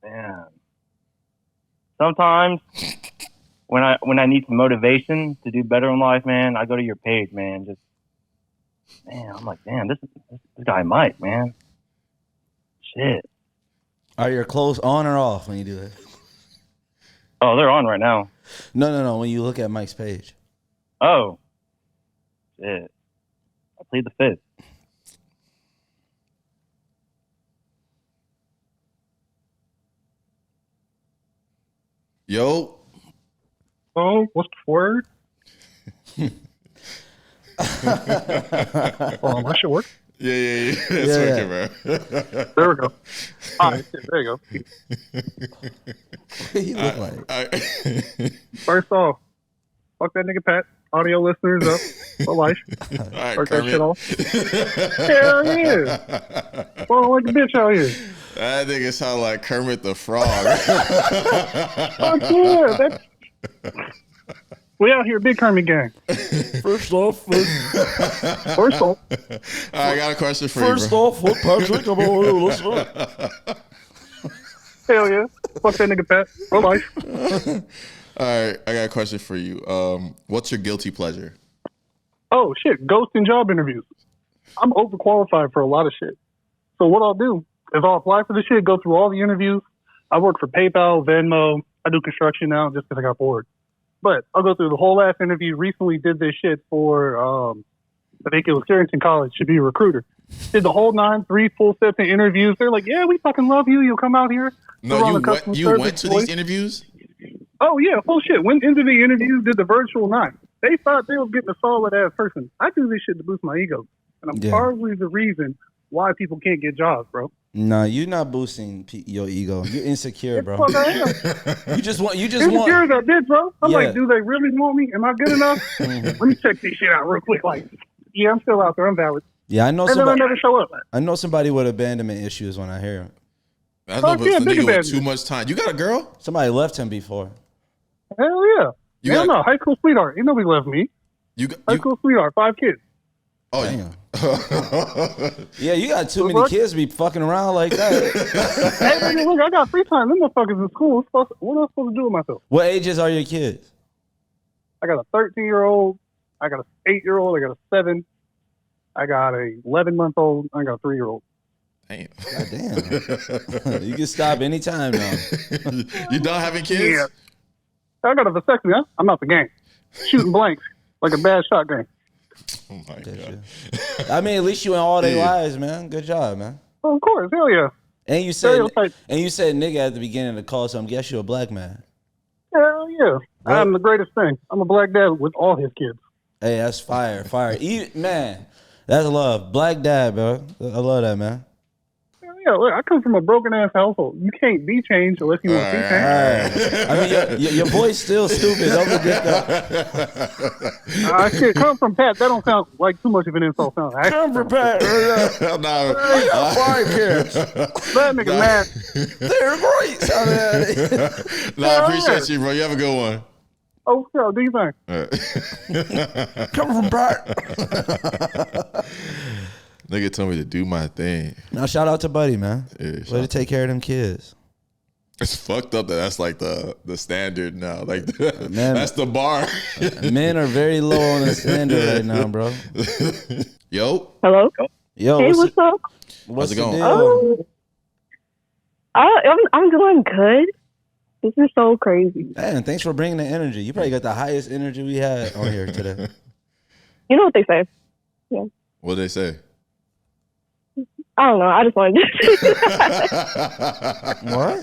and sometimes when I need some motivation to do better in life, man, I go to your page, man. I'm like, damn, this guy Mike, man. Shit. Are your clothes on or off when you do that? Oh, they're on right now. No. When you look at Mike's page. Oh. Shit. I plead the fifth. Yo. Oh, what's the word? My shit work? Yeah. That's working, bro. There we go. All right, there you go. What you look like? First off, fuck that nigga Pat. Audio listeners up for life. All right, Start that Kermit. shit off. Hell yeah. Well, like a bitch out here. That nigga sound like Kermit the Frog. Fuck yeah. We out here, big Kermit gang. First off, First off, I got a question for you, bro. what Patrick? I'm over listen. hell yeah. Fuck that nigga Pat. For life. All right, I got a question for you. What's your guilty pleasure? Oh shit, ghosting job interviews. I'm overqualified for a lot of shit. So what I'll do is I'll apply for the shit, go through all the interviews. I work for PayPal, Venmo. I do construction now just because I got bored. But I'll go through the whole last interview. Recently did this shit for, I think it was Carrington College, should be a recruiter. Did the whole 3 full sets of interviews. They're like, yeah, we fucking love you. You'll come out here. No, you went to these interviews? Oh, yeah, full shit. Went into the interview, did the virtual 9. They thought they was getting a solid-ass person. I do this shit to boost my ego. And I'm probably the reason why people can't get jobs, bro. Nah, you're not boosting your ego. You're insecure, bro. Fuck I am. You just want. Insecure as a bitch, bro. I'm like, do they really want me? Am I good enough? Let me check this shit out real quick. Like, yeah, I'm still out there. I'm valid. Yeah, I know and somebody. then I never show up. I know somebody with abandonment issues when I hear him. I know, but yeah, the big nigga with abandonment. too much time. You got a girl? Somebody left him before. Hell yeah. You Hell got- no. High school sweetheart. Ain't nobody left me. High school sweetheart. 5 kids. Oh, Damn. Yeah, you got too many kids to be fucking around like that. Hey, nigga, look, I got free time. Them motherfuckers in school. What am I supposed to do with myself? What ages are your kids? I got a 13-year-old. I got an 8-year-old. I got a 7. I got a 11-month-old. I got a 3-year-old. Damn. God damn. You can stop anytime now. You done having kids? Yeah. I got a vasectomy. Huh? I'm out the game. Shooting blanks like a bad shot game. Oh my God. I mean, at least you in all their lives, man. Good job, man. Oh, of course. Hell yeah. And you said Stereotype. nigga at the beginning of the call, so I'm guess you're a black man. Hell yeah. Well- I'm the greatest thing. I'm a black dad with all his kids. Hey, that's fire. Man, that's love. Black dad, bro. I love that, man. Hell yeah. Look, I come from a broken ass household. You can't be changed unless you want to be All changed. right. I mean, your voice still stupid. Don't forget that. Shit, come from Pat. That don't sound like too much of an insult. Sound like Come for Pat. No. Fire kids. that nigga mad. They're great. No, I appreciate you, bro. You have a good one. Oh, so do you think? Come from Pat. Nigga told me to do my thing. Now, shout out to Buddy, man. Yeah, Way to take care of them kids. It's fucked up that that's like the standard now. Like Man. that's the bar. Men are very low on the standard right now, bro. Yo, Hello. Yo, Hey, what's up? what's it the going? deal? I'm doing good. This is so crazy. Man, thanks for bringing the energy. You probably got the highest energy we had on here today. You know what they say? what did they say? I don't know. I just wanted to. What?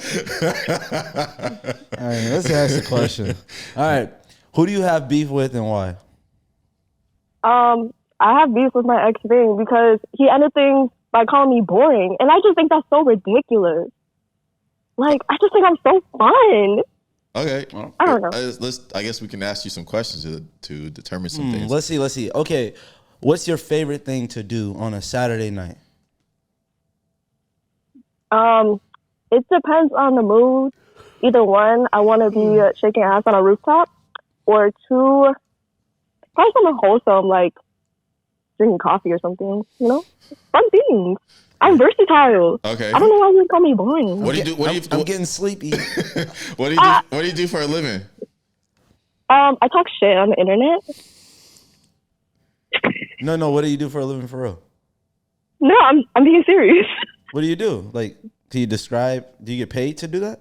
All right, let's ask the question. All right, who do you have beef with and why? I have beef with my ex thing because he ended things by calling me boring, and I just think that's so ridiculous. Like, I just think I'm so fun. Okay, I don't know. I guess we can ask you some questions to determine some things. Let's see. Okay, what's your favorite thing to do on a Saturday night? It depends on the mood. Either one, I want to be shaking ass on a rooftop, or two, probably something wholesome like drinking coffee or something. You know, fun things. I'm versatile. Okay. I don't know why you call me boring. What do you do? I'm getting sleepy. What do you do? What do you do for a living? I talk shit on the internet. No. What do you do for a living, for real? No, I'm being serious. What do you do? Like, can you describe? Do you get paid to do that?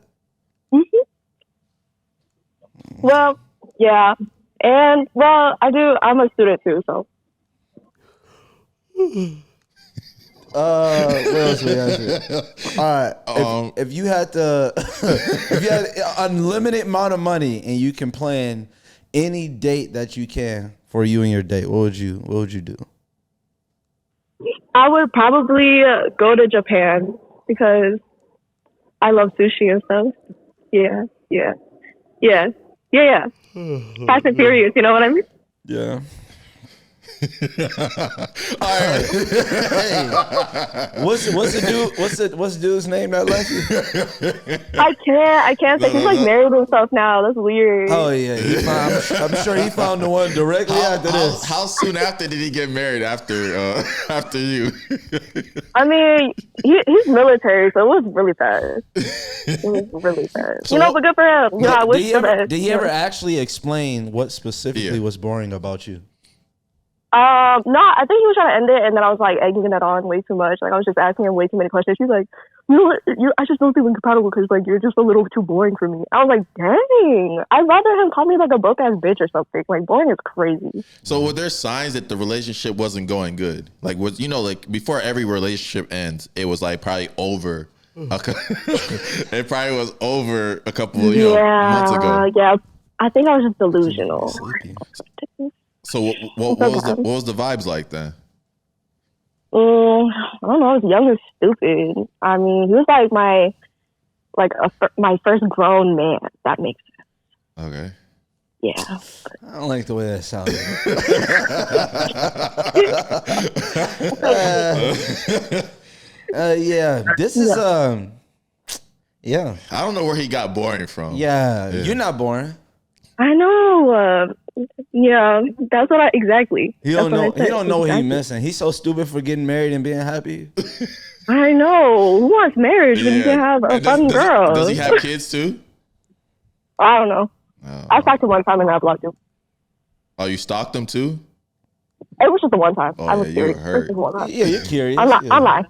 Well, yeah, and well, I do. I'm a student too, so. What else we got here? All right. If you had unlimited amount of money and you can plan any date that you can for you and your date, what would you do? I would probably go to Japan because I love sushi and stuff. Yeah. Fast and Furious, you know what I mean? Yeah. All right. What's the dude's name that left you? I can't say he's like married himself now. That's weird. Oh yeah, I'm sure he found the one directly after this. How soon after did he get married? After you? I mean, he's military, so it was really fast. It was really fast. So but good for him. I wish the best. Did he ever actually explain what specifically was boring about you? No, I think he was trying to end it, and then I was like egging it on way too much. Like I was just asking him way too many questions. He's like, "You know what? I just don't think we're compatible because like you're just a little too boring for me." I was like, "Dang, I'd rather him call me like a broke ass bitch or something. Like boring is crazy." So were there signs that the relationship wasn't going good? Like like before every relationship ends, it was like probably over. It probably was over a couple of months ago. Yeah, I think I was just delusional. So what was the vibes like then? I don't know. I was young and stupid. I mean, he was like my first grown man. If that makes sense. Okay. Yeah. I don't like the way that sounded. Yeah. This is yeah. I don't know where he got boring from. Yeah. You're not boring. I know. Yeah, that's what exactly. He don't know what he's missing. He's so stupid for getting married and being happy. I know. Who wants marriage when you can have a fun girl? Does he have kids too? I don't know. I stalked him one time and I blocked him. Oh, you stalked him too? It was just the one time. Oh, I was you curious. were hurt. Yeah, you're curious. Online.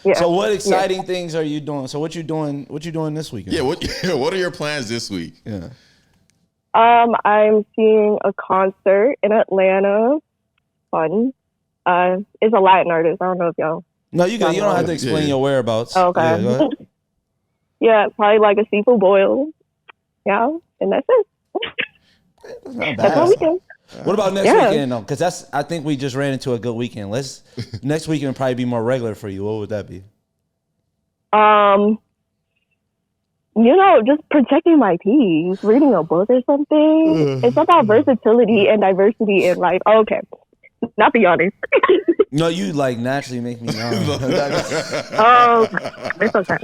Yeah. So what exciting things are you doing? So what you doing this weekend? Yeah, what are your plans this week? Yeah. I'm seeing a concert in Atlanta. Fun. It's a Latin artist. I don't know if y'all. No, you don't have to explain your whereabouts. Okay. Yeah, go ahead. Yeah, probably like a seafood boil. Yeah, and that's it. That's not That's my bad. weekend. What about next weekend though? Because I think we just ran into a good weekend. Next weekend will probably be more regular for you. What would that be? Just protecting my peace, reading a book or something. It's about versatility and diversity in life. Oh, okay. Not be honest. No, you like naturally make me young. Oh, it's okay.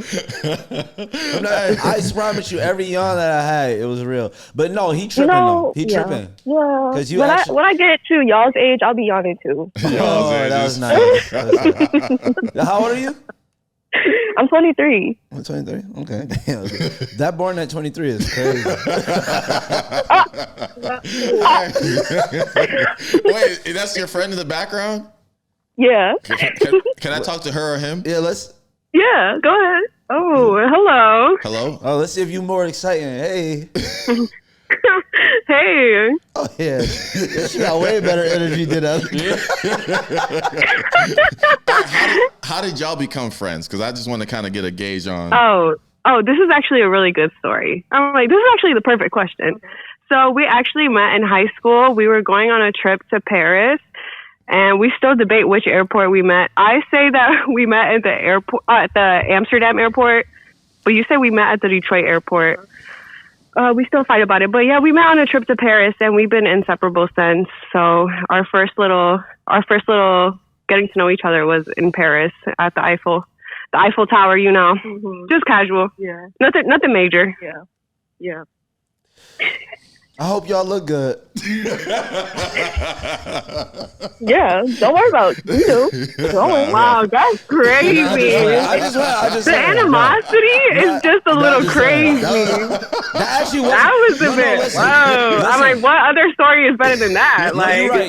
I promise you, every yawn that I had, it was real. But no, he tripping though. He tripping. Yeah. Because when I get to y'all's age, I'll be yawning too. Oh, that was nice. How old are you? I'm 23. I'm 23. Okay. Damn. That born at 23 is crazy. Wait, that's your friend in the background? Yeah. Can I talk to her or him? Yeah, let's. Yeah, go ahead. Oh, hello. Hello? Oh, let's see if you're more exciting. Hey. Hey. Oh, yeah. She got way better energy than us. How did y'all become friends? Because I just want to kind of get a gauge on. Oh, this is actually a really good story. I'm like, this is actually the perfect question. So we actually met in high school. We were going on a trip to Paris, and we still debate which airport we met. I say that we met at the airport, at the Amsterdam airport, but you say we met at the Detroit airport. We still fight about it, but yeah, we met on a trip to Paris, and we've been inseparable since. So our first little getting to know each other was in Paris at the Eiffel Tower. Just casual. Yeah, nothing major. Yeah. I hope y'all look good. Yeah, don't worry about it. You do. Wow, that's crazy. The animosity is just a little crazy. That was a bit. Wow. I'm like, what other story is better than that?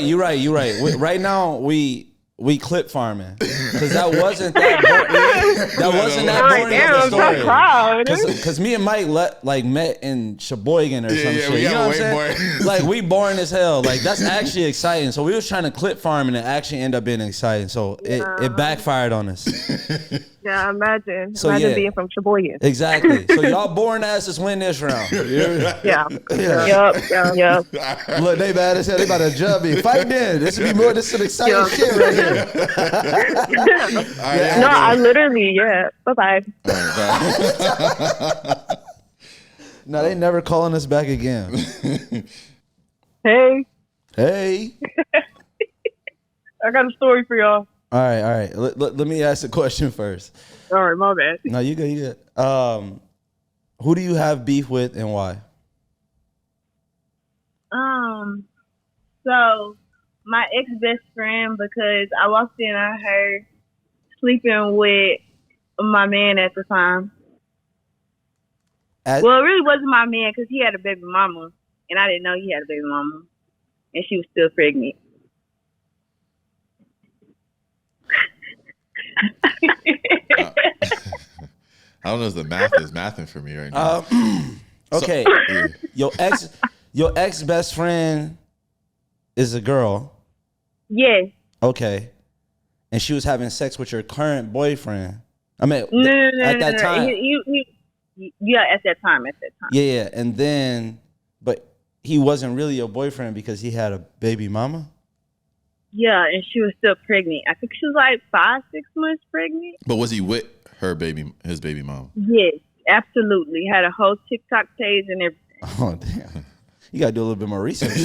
You're right. Right now, we clip farming because that wasn't that boring. Damn, I'm so proud. Because me and Mike met in Sheboygan or some shit. You know what I'm saying? Like we boring as hell. Like that's actually exciting. So we was trying to clip farm and it actually ended up being exciting. So it backfired on us. Yeah, imagine So, yeah. being from Sheboygan. Exactly. So y'all boring asses win this round. Yeah. Yeah. Yep. Look, they bad as hell. They about to jump me. Fight then. This would be more. This is some exciting Yeah. shit right here. No, I literally, Bye-bye. No, they never calling us back again. Hey, Hey. I got a story for y'all. All right. Let me ask a question first. All right, my bad. No, you good. Who do you have beef with and why? So my ex-best friend, because I walked in on her sleeping with my man at the time. Well, it really wasn't my man because he had a baby mama, and I didn't know he had a baby mama, and she was still pregnant. I don't know if the math is mathing for me right now. Okay. Your ex best friend is a girl. Yes. Okay. And she was having sex with your current boyfriend. I mean, No, at that time. Yeah, at that time. Yeah. And then, but he wasn't really your boyfriend because he had a baby mama? Yeah, and she was still pregnant. I think she was like 5-6 months pregnant. But was he with his baby mom? Yes, absolutely. Had a whole TikTok page and everything. Oh, damn. You got to do a little bit more research.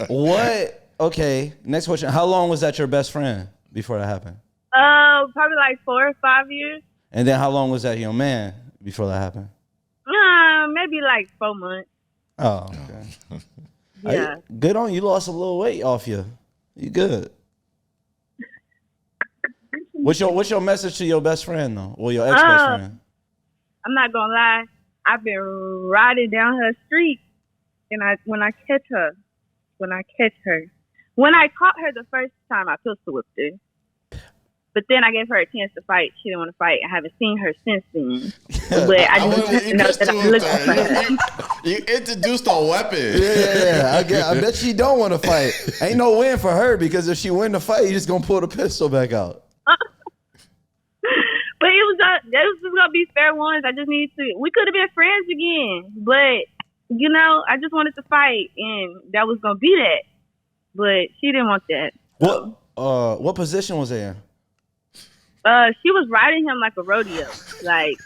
What? Okay, next question. How long was that your best friend before that happened? Probably like 4 or 5 years. And then how long was that your man before that happened? Maybe like 4 months. Oh, okay. Yeah. Good on you. You lost a little weight off you. You good. What's your message to your best friend though? Or your ex-best friend? I'm not gonna lie. I've been riding down her street, and when I caught her, when I caught her the first time, I pistol whipped her. But then I gave her a chance to fight. She didn't want to fight. I haven't seen her since then. But I just want to know that I'm looking for her. You introduced a weapon. Yeah. I bet she don't want to fight. Ain't no win for her because if she win the fight, you just gonna pull the pistol back out. But it was just gonna be fair ones. I just need to. We could have been friends again, but I just wanted to fight, and that was gonna be that. But she didn't want that. What position was they in? She was riding him like a rodeo. Like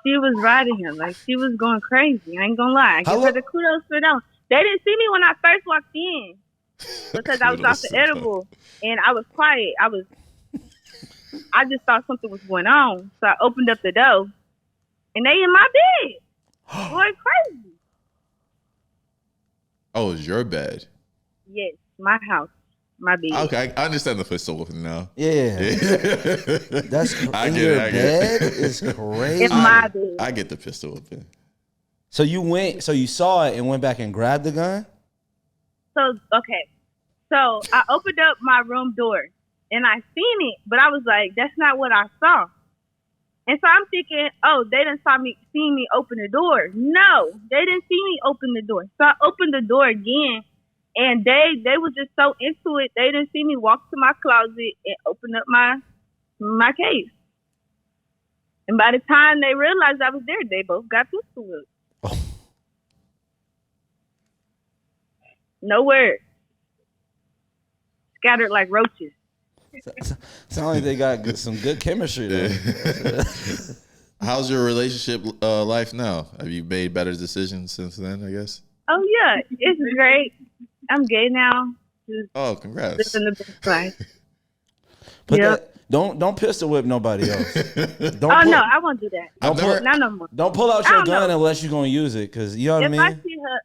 she was riding him like she was going crazy. I ain't gonna lie. I give her the kudos for that. They didn't see me when I first walked in because I was off the edible and I was quiet. I just thought something was going on, so I opened up the door, and they in my bed, going crazy. Oh, it's your bed. Yes, my house, my bed. Okay, I understand the pistol whipping now. Yeah. That's I in get your it, I get bed it. is crazy. In my bed. I get the pistol whipping. So you saw it and went back and grabbed the gun? So I opened up my room door and I seen it, but I was like, that's not what I saw. And so I'm thinking, oh, they didn't see me open the door. No, they didn't see me open the door. So I opened the door again, and they were just so into it. They didn't see me walk to my closet and open up my case. And by the time they realized I was there, they both got pistol whipped. Oh. No word. Scattered like roaches. Sound like they got some good chemistry there. How's your relationship life now? Have you made better decisions since then, I guess? Oh, yeah. It's great. I'm gay now. Oh, congrats. Living the best life. Don't pistol whip nobody else. No, I won't do that. Not no more. Don't pull out your gun unless you're going to use it, because you know what I mean? If I see her,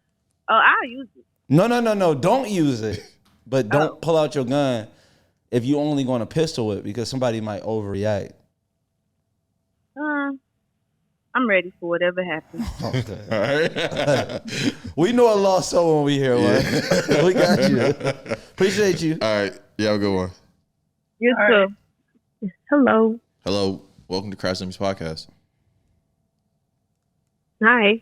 I'll use it. No. Don't use it. But don't pull out your gun if you only going to pistol whip, because somebody might overreact. I'm ready for whatever happens. Okay. All right. We know a lost soul when we hear one. We got you. Appreciate you. All right. You have a good one. You too. Hello. Hello. Welcome to Crash Dummies Podcast. Hi.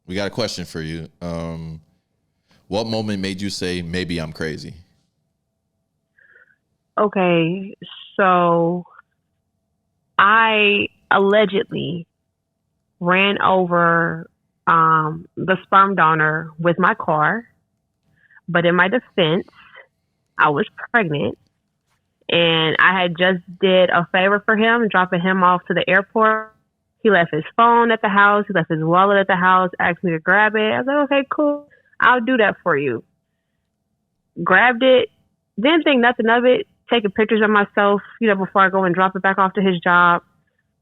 We got a question for you. What moment made you say, maybe I'm crazy? Okay, so I allegedly ran over the sperm donor with my car, but in my defense, I was pregnant, and I had just did a favor for him, dropping him off to the airport. He left his phone at the house. He left his wallet at the house, asked me to grab it. I was like, okay, cool. I'll do that for you. Grabbed it. Didn't think nothing of it. Taking pictures of myself, before I go and drop it back off to his job.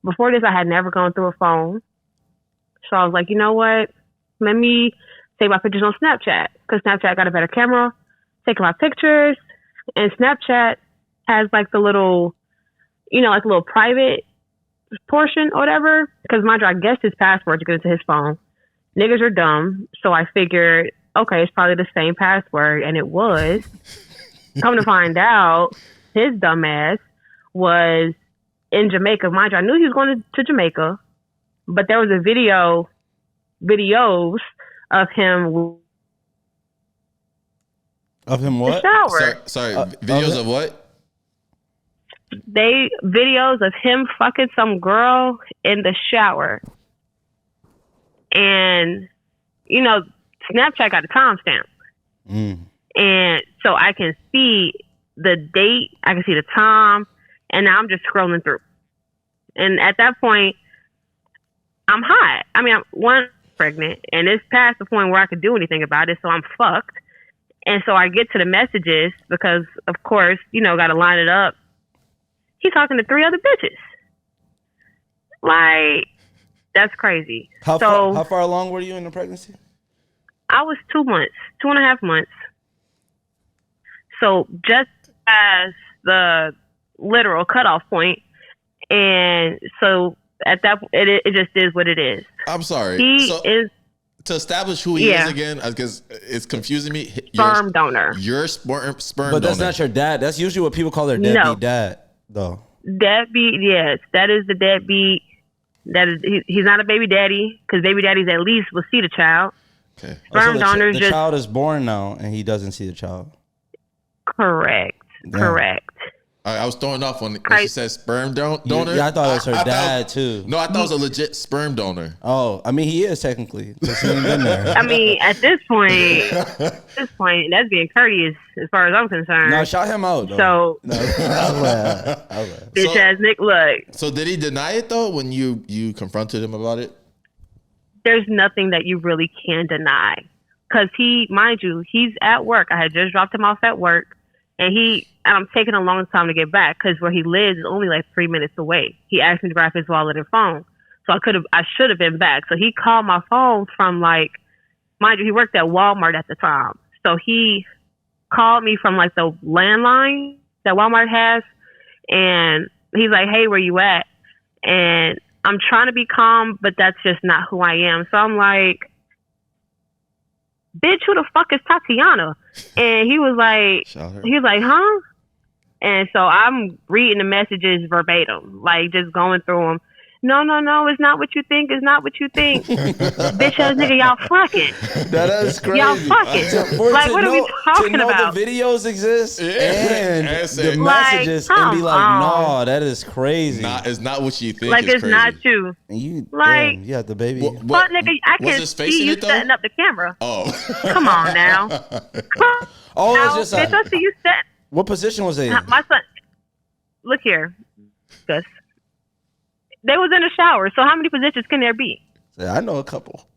Before this, I had never gone through a phone. So I was like, you know what? Let me take my pictures on Snapchat, because Snapchat got a better camera. Taking my pictures, and Snapchat has like the little, like a little private portion or whatever. Because mind you, I guessed his password to get into his phone. Niggas are dumb, so I figured, okay, it's probably the same password, and it was. Come to find out, his dumb ass was in Jamaica. Mind you, I knew he was going to Jamaica, but there was videos of him. Of him what? Shower. Sorry, videos of what? Videos of him fucking some girl in the shower. And, Snapchat got a timestamp. And so I can see the date, I can see the time, and now I'm just scrolling through. And at that point, I'm hot. I mean, I'm pregnant, and it's past the point where I could do anything about it, so I'm fucked. And so I get to the messages because, of course, got to line it up. He's talking to 3 other bitches. Like, that's crazy. How far along were you in the pregnancy? I was 2 months, 2.5 months. So just as the literal cutoff point. And so at that point, it just is what it is. I'm sorry. To establish who he is again, because it's confusing me. Sperm donor. Your sperm donor. But that's not your dad. That's usually what people call their deadbeat dad, though. Deadbeat, yes. That is the deadbeat. That is, he's not a baby daddy, because baby daddies at least will see the child. Okay. Sperm donors the child is born now, and he doesn't see the child. Correct. Damn. Correct. I was throwing off when she said sperm donor. Yeah, I thought it was her dad too. No, I thought it was a legit sperm donor. Oh, I mean, he is technically. Because he ain't been there. I mean, at this point, that's being courteous as far as I'm concerned. No, shout him out, though. So, bitch ass Nick, look. So did he deny it though when you confronted him about it? There's nothing that you really can deny. Because mind you, he's at work. I had just dropped him off at work. And I'm taking a long time to get back because where he lives is only like 3 minutes away. He asked me to grab his wallet and phone. So I should have been back. So he called my phone from mind you, he worked at Walmart at the time. So he called me from like the landline that Walmart has. And he's like, hey, where you at? And I'm trying to be calm, but that's just not who I am. So I'm like, bitch, who the fuck is Tatiana? And he was like, huh? And so I'm reading the messages verbatim, like just going through them. No, it's not what you think. It's not what you think. Bitch ass nigga, y'all fucking. That is crazy. Y'all fucking. Like, what are we talking about? The videos exist and the messages and be like, no, that is crazy. It's not what you think. Like, it's crazy. not you. And you, like, yeah, the baby. Fuck, nigga, I can see you setting up the camera. Oh. Come on now. It's just bitch, I see you set. What position was they in? My son, look here, Gus. They was in the shower, so how many positions can there be? I know a couple.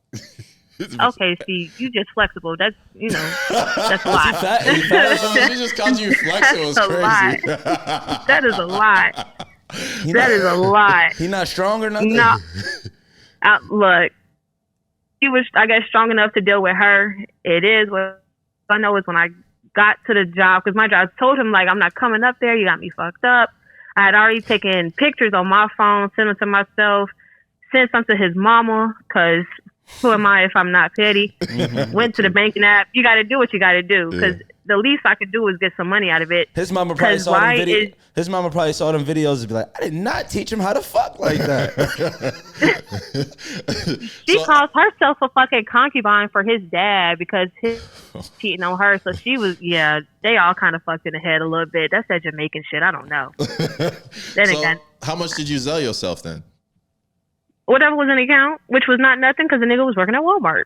Okay, see, you just flexible. That's that's a lot. She just called you flexible. It's crazy. That is a lot. That is a lot. He not strong or nothing? No. Look, he was, I guess, strong enough to deal with her. It is what I know is when I got to the job, because my job told him, like, I'm not coming up there. You got me fucked up. I had already taken pictures on my phone, sent them to myself, sent some to his mama, because who am I if I'm not petty? Went to the banking app. You got to do what you got to do, because the least I could do was get some money out of it. His mama probably 'Cause saw them why videos. is- His mama probably saw them videos and be like, I did not teach him how to fuck like that. She calls herself a fucking concubine for his dad because he's cheating on her. So she was, they all kind of fucked in the head a little bit. That's that Jamaican shit. I don't know. Then So, again, how much did you sell yourself then? whatever was in the account, which was not nothing because the nigga was working at Walmart.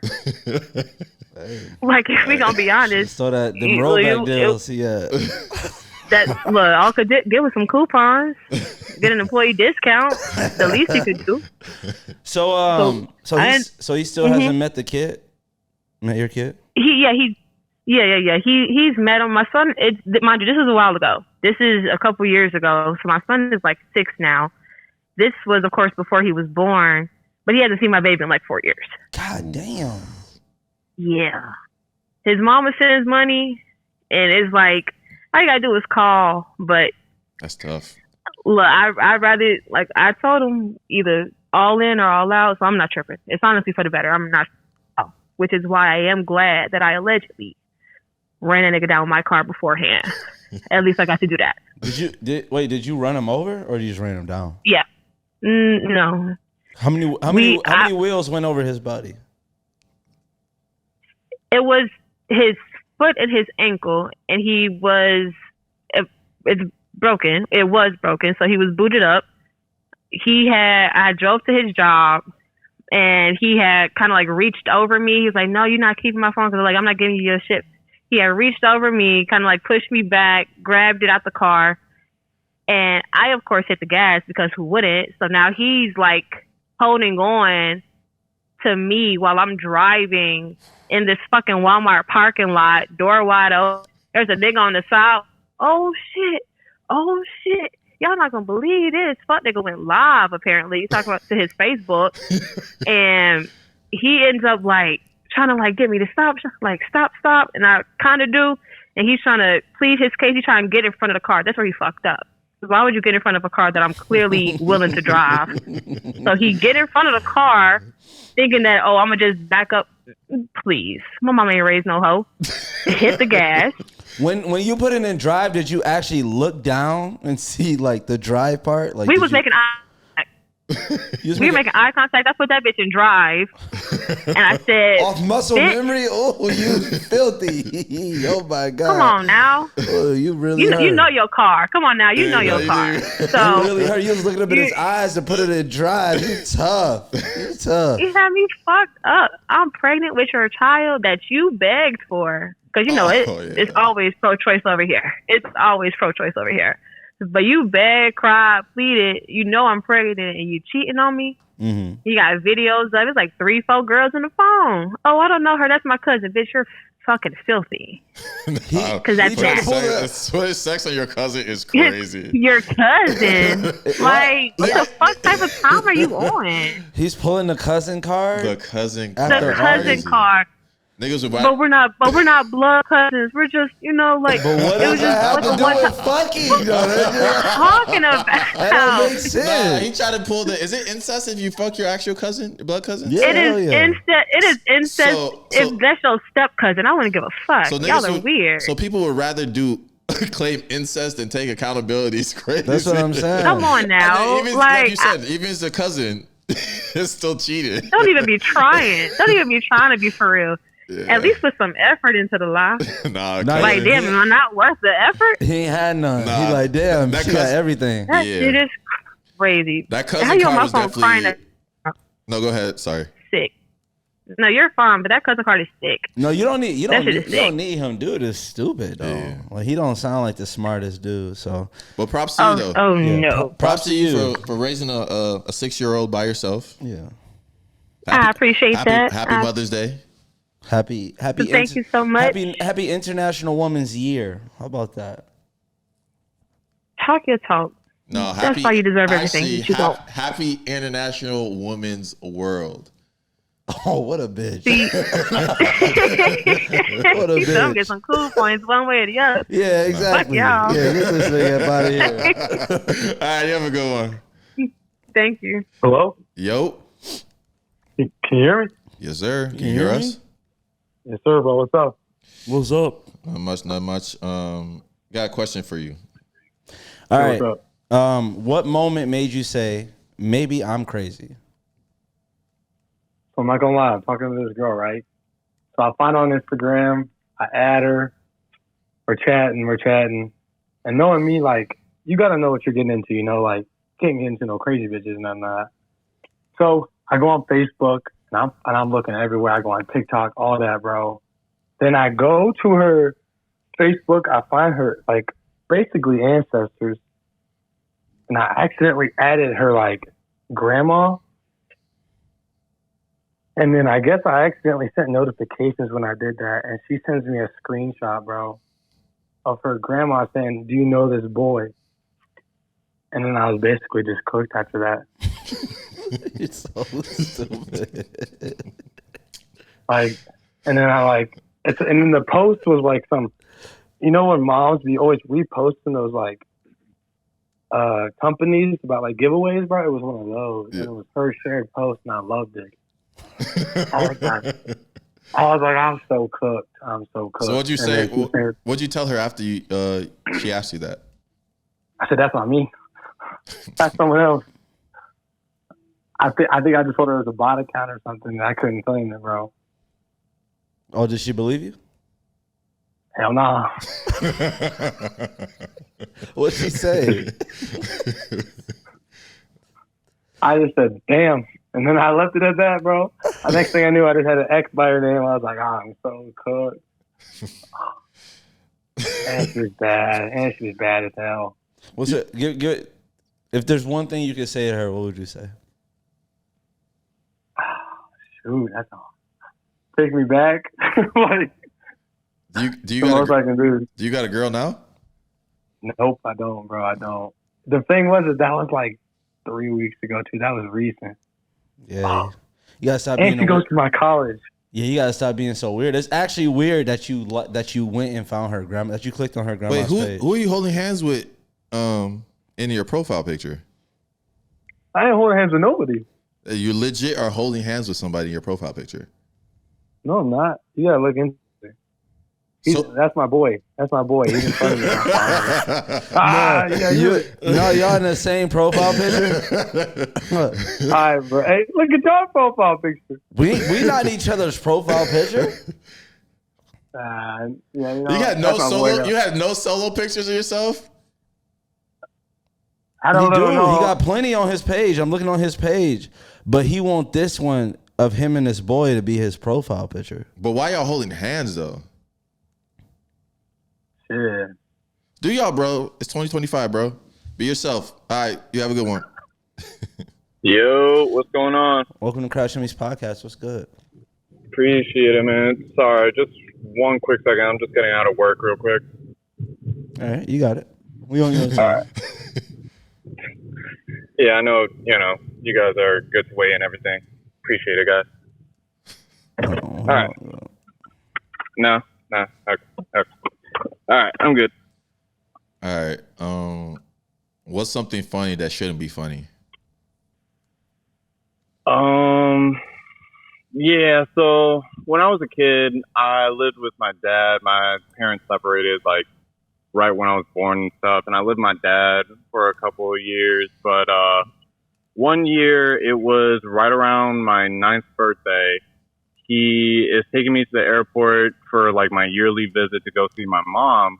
Like, if we gonna be honest, So that the rollback deals, yeah. that look, all I could get was some coupons, get an employee discount. The least he could do. So he still hasn't met the kid. Met your kid? He's met him. My son, mind you, this was a while ago. This is a couple years ago. So my son is like 6 now. This was, of course, before he was born, but he hasn't seen my baby in like 4 years. God damn. Yeah. His mama sends money, and it's like, all you gotta do is call. But That's tough. look, I'd rather, like, I told him either all in or all out, so I'm not tripping. It's honestly for the better. I'm not, which is why I am glad that I allegedly ran a nigga down with my car beforehand. At least I got to do that. Did you run him over or did you just ran him down? Yeah. No. How many wheels went over his body? It was his foot and his ankle, and it's broken. It was broken, so he was booted up. I drove to his job, and he had kind of like reached over me. He was like, "No, you're not keeping my phone," because like, I'm not giving you your shit. He had reached over me, kind of like pushed me back, grabbed it out the car, and I of course hit the gas because who wouldn't? So now he's like holding on to me while I'm driving in this fucking Walmart parking lot, door wide open. There's a nigga on the side. Oh shit. Y'all not gonna believe this. Fuck nigga went live apparently. He's talking about to his Facebook. And he ends up like trying to like get me to stop. Like stop. And I kinda do. And he's trying to plead his case. He's trying to get in front of the car. That's where he fucked up. Why would you get in front of a car that I'm clearly willing to drive? So he get in front of the car thinking that, I'm going to just back up. Please. My mama ain't raised no hoe. Hit the gas. When you put it in drive, did you actually look down and see like the drive part? Like we was making eye contact. I put that bitch in drive. And I said, off muscle memory? Oh, you filthy. Oh my God. Come on now. Oh, you really you know your car. Come on now. You know your car. So you really hurt. You was looking up in his eyes to put it in drive. You tough. You had me fucked up. I'm pregnant with your child that you begged for. Because, it's always pro-choice over here. It's always pro-choice over here. But you begged, cried, pleaded. You know I'm pregnant and you cheating on me. Mm-hmm. You got videos of it. It's like 3-4 girls in the phone. Oh, I don't know her. That's my cousin. Bitch, you're fucking filthy. Because that's that. Sex on your cousin is crazy. Your cousin? Like, what the fuck type of time are you on? He's pulling the cousin card? The cousin card. Niggas would but we're not blood cousins. We're just, like. But what does that have to do with fucking? Talking about. That don't make sense. Nah, he tried to pull is it incest if you fuck your actual cousin, your blood cousin? Yeah, it is incest. If that's your step cousin, I wouldn't give a fuck. So y'all are weird. So people would rather claim incest than take accountability. It's crazy. That's what I'm saying. Come on now. Even, like you said, even as a cousin, it's still cheating. Don't even be trying. Don't even be trying to be for real. Yeah. At least put some effort into the lie. Like, damn, am I not worth the effort? He ain't had none. He like, damn, she got everything. That shit is crazy. That cousin How you on card my was phone definitely... crying? No, go ahead. Sorry. Sick. No, you're fine, but that cousin card is sick. No, you don't need him. Dude is stupid though. Yeah. Like he don't sound like the smartest dude. So, but props to you though. Oh no. Props to you for raising a 6-year-old by yourself. Yeah. I appreciate that. Happy Mother's Day. Happy. Thank you so much. Happy International Women's Year. How about that? Talk your talk. No, that's why you deserve everything. Happy International Women's World. Oh, what a bitch! What a bitch! You don't get some cool points one way or the other. Yeah, exactly. Fuck y'all. Yeah, get this nigga out of here. All right, you have a good one. Thank you. Hello? Yo. Can you hear me? Yes, sir. Can you hear us? Yes, sir, bro. What's up? What's up? Not much. Got a question for you. All right. What's up? What moment made you say, maybe I'm crazy? So I'm not gonna lie, I'm talking to this girl, right? So I find her on Instagram, I add her, we're chatting. And knowing me, like, you gotta know what you're getting into, you know, like, can't get into no crazy bitches and nothing like that. So I go on Facebook and I'm looking everywhere. I go on TikTok, all that, bro. Then I go to her Facebook, I find her like basically ancestors, and I accidentally added her like grandma. And then I guess I accidentally sent notifications when I did that, and she sends me a screenshot, bro, of her grandma saying, "Do you know this boy?" And then I was basically just cooked after that. It's so stupid. Like, and then and then the post was like some, you know, when moms be always reposting those like companies about like giveaways, bro. It was one of those. Yeah. And it was her shared post, and I loved it. I was like, I'm so cooked. So what'd you say? What'd you tell her after she asked you that? I said, that's not me. That's someone else. I think I just told her it was a bot account or something, and I couldn't claim it, bro. Oh, did she believe you? Hell no. What'd she say? I just said, damn. And then I left it at that, bro. The next thing I knew, I just had an X by her name. I was like, I'm so cooked. And she was bad as hell. What's it? If there's one thing you could say to her, what would you say? Shoot, that's all. Take me back. Like, Do you the most I can do. Do you got a girl now? Nope, I don't, bro. I don't. The thing was that was like 3 weeks ago, too. That was recent. Yeah. You gotta stop And being she goes to my college. Yeah, you gotta stop being so weird. It's actually weird that you went and found her grandma, that you clicked on her grandma's page. Who are you holding hands with in your profile picture? I ain't holding hands with nobody. You legit are holding hands with somebody in your profile picture. No, I'm not. You gotta look into it. That's my boy. That's my boy. He's in front of me. No, y'all in the same profile picture? All right, bro. Hey, look at your profile picture. We not in each other's profile picture. Yeah, you know, you had no solo. You had no solo pictures of yourself. I don't know. He got plenty on his page. I'm looking on his page, but he want this one of him and this boy to be his profile picture. But why y'all holding hands though? Yeah. Do y'all, bro? It's 2025, bro. Be yourself. All right, you have a good one. Yo, what's going on? Welcome to Crash Dummies podcast. What's good? Appreciate it, man. Sorry, just one quick second. I'm just getting out of work real quick. All right, you got it. We on your side. All right. Yeah, I know, you guys are good to weigh in everything. Appreciate it, guys. All right. No. Okay. All right, I'm good. All right. What's something funny that shouldn't be funny? Yeah, so when I was a kid, I lived with my dad. My parents separated like right when I was born and stuff, and I lived with my dad for a couple of years, but one year it was right around my 9th birthday. He is taking me to the airport for like my yearly visit to go see my mom.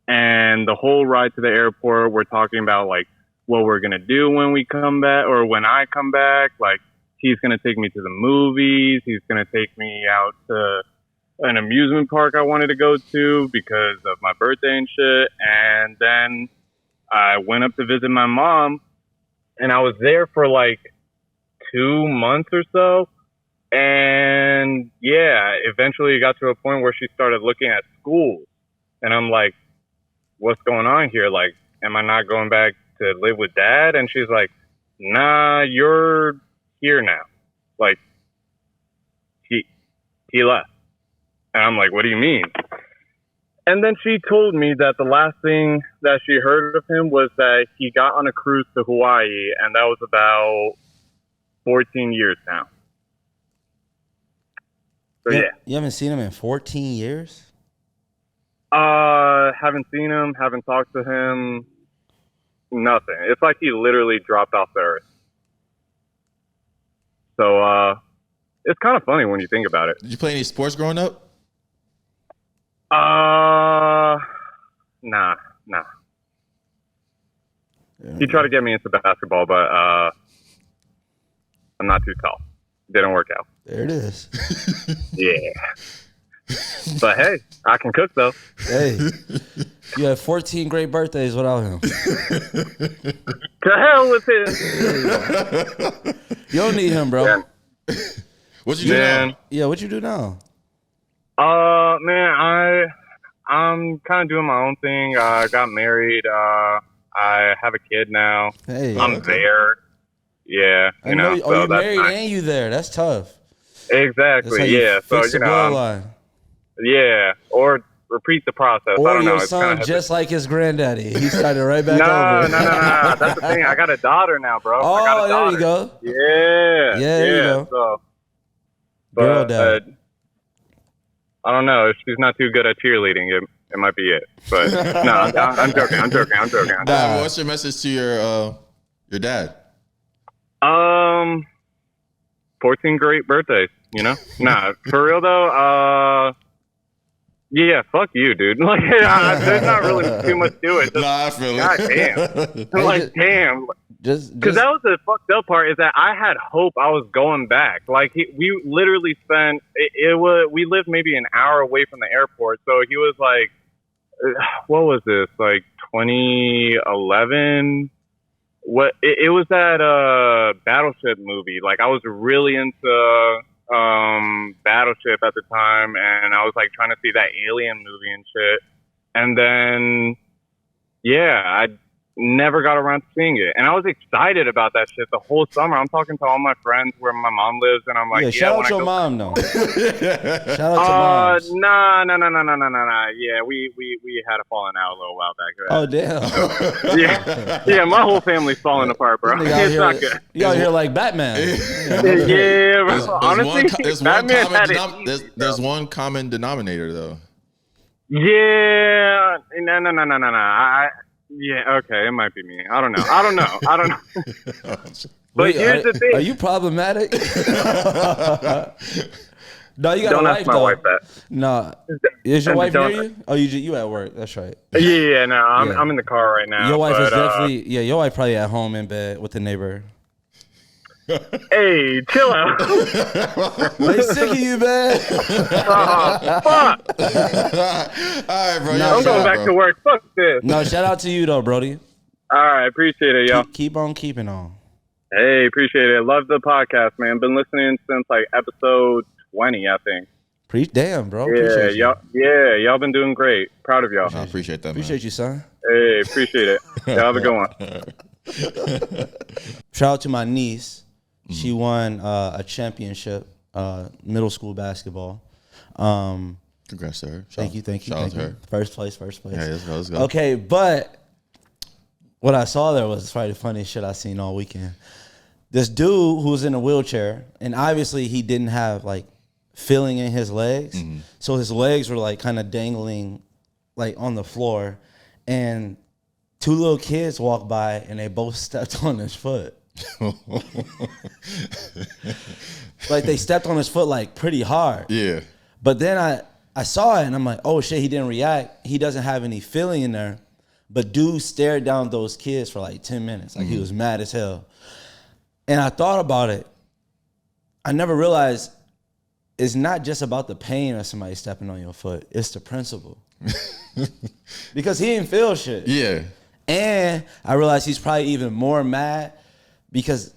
And the whole ride to the airport, we're talking about like what we're going to do when we come back or when I come back. Like he's going to take me to the movies. He's going to take me out to an amusement park I wanted to go to because of my birthday and shit. And then I went up to visit my mom and I was there for like 2 months or so. And yeah, eventually it got to a point where she started looking at schools. And I'm like, what's going on here? Like, am I not going back to live with dad? And she's like, nah, you're here now. Like, he left. And I'm like, what do you mean? And then she told me that the last thing that she heard of him was that he got on a cruise to Hawaii. And that was about 14 years now. So yeah. You haven't seen him in 14 years? Haven't seen him. Haven't talked to him. Nothing. It's like he literally dropped off the earth. So it's kind of funny when you think about it. Did you play any sports growing up? Nah. He tried to get me into basketball, but I'm not too tall. Didn't work out. There it is. Yeah. But hey, I can cook though. Hey, you had 14 great birthdays without him. To hell with him. You don't need him, bro. Yeah. What you do now? Yeah, what you do now? Man, I'm kind of doing my own thing. I got married. I have a kid now. Hey, I'm there. Yeah, I know. so You're that's married nice. and you there. That's tough. Exactly. Yeah. So fix the bloodline. Yeah, or repeat the process. I Or don't know. your It's son kinda just like his granddaddy. He started right back No. over. That's the thing. I got a daughter now, bro. I got Oh, a there daughter. you go. Yeah. There you go. So, Girl but dad. I don't know. If she's not too good at cheerleading, it might be it. But no, I'm joking. What's your message to your dad? 14 great birthdays. Nah, for real though. Yeah, fuck you, dude. Like, there's not really too much to it. Just, I feel God it. damn. Like, damn. Because that was the fucked up part is that I had hope I was going back. Like we literally spent we lived maybe an hour away from the airport, so he was like, what was this, like 2011? What it was that Battleship movie. Like I was really into Battleship at the time, and I was like trying to see that Alien movie and shit, and then I never got around to seeing it, and I was excited about that shit the whole summer. I'm talking to all my friends where my mom lives, and I'm like, shout out your mom, though. Shout out to moms. Nah. Yeah, we had a falling out a little while back. Oh damn. Yeah, my whole family's falling apart, bro. It's not good. You out here like Batman. Yeah, bro. Honestly, Batman had it. There's one common denominator though. Yeah, no. Yeah, okay, it might be me. I don't know. But Wait, here's the thing. Are you problematic? No, you got Don't a ask wife my though. wife that. No, is your wife near Don't- you? Oh, you at work? That's right. Yeah, no, I'm in the car right now. Your wife but, is definitely your wife probably at home in bed with the neighbor. Hey, chill out. They sick of you, man. Fuck. All right, bro. I'm going back to work. Fuck this. No, shout out to you though, Brody. All right, appreciate it, y'all. Keep on keeping on. Hey, appreciate it. Love the podcast, man. Been listening since like episode 20, I think. Damn, bro. Y'all been doing great. Proud of y'all. I appreciate that. Appreciate you, son. Hey, appreciate it. Y'all have a good one. Shout out to my niece. She won a championship, middle school basketball. Congrats to her. Thank you. Shout out to her. First place. Yeah, let's go. Okay, but what I saw there was probably the funniest shit I seen all weekend. This dude who was in a wheelchair, and obviously he didn't have like filling in his legs, so his legs were like kind of dangling like on the floor, and two little kids walked by and they both stepped on his foot. Like they stepped on his foot like pretty hard. Yeah. But then I saw it and I'm like, oh shit, he didn't react. He doesn't have any feeling in there. But dude stared down those kids for like 10 minutes. Like he was mad as hell. And I thought about it. I never realized it's not just about the pain of somebody stepping on your foot. It's the principle. Because he didn't feel shit. Yeah. And I realized he's probably even more mad because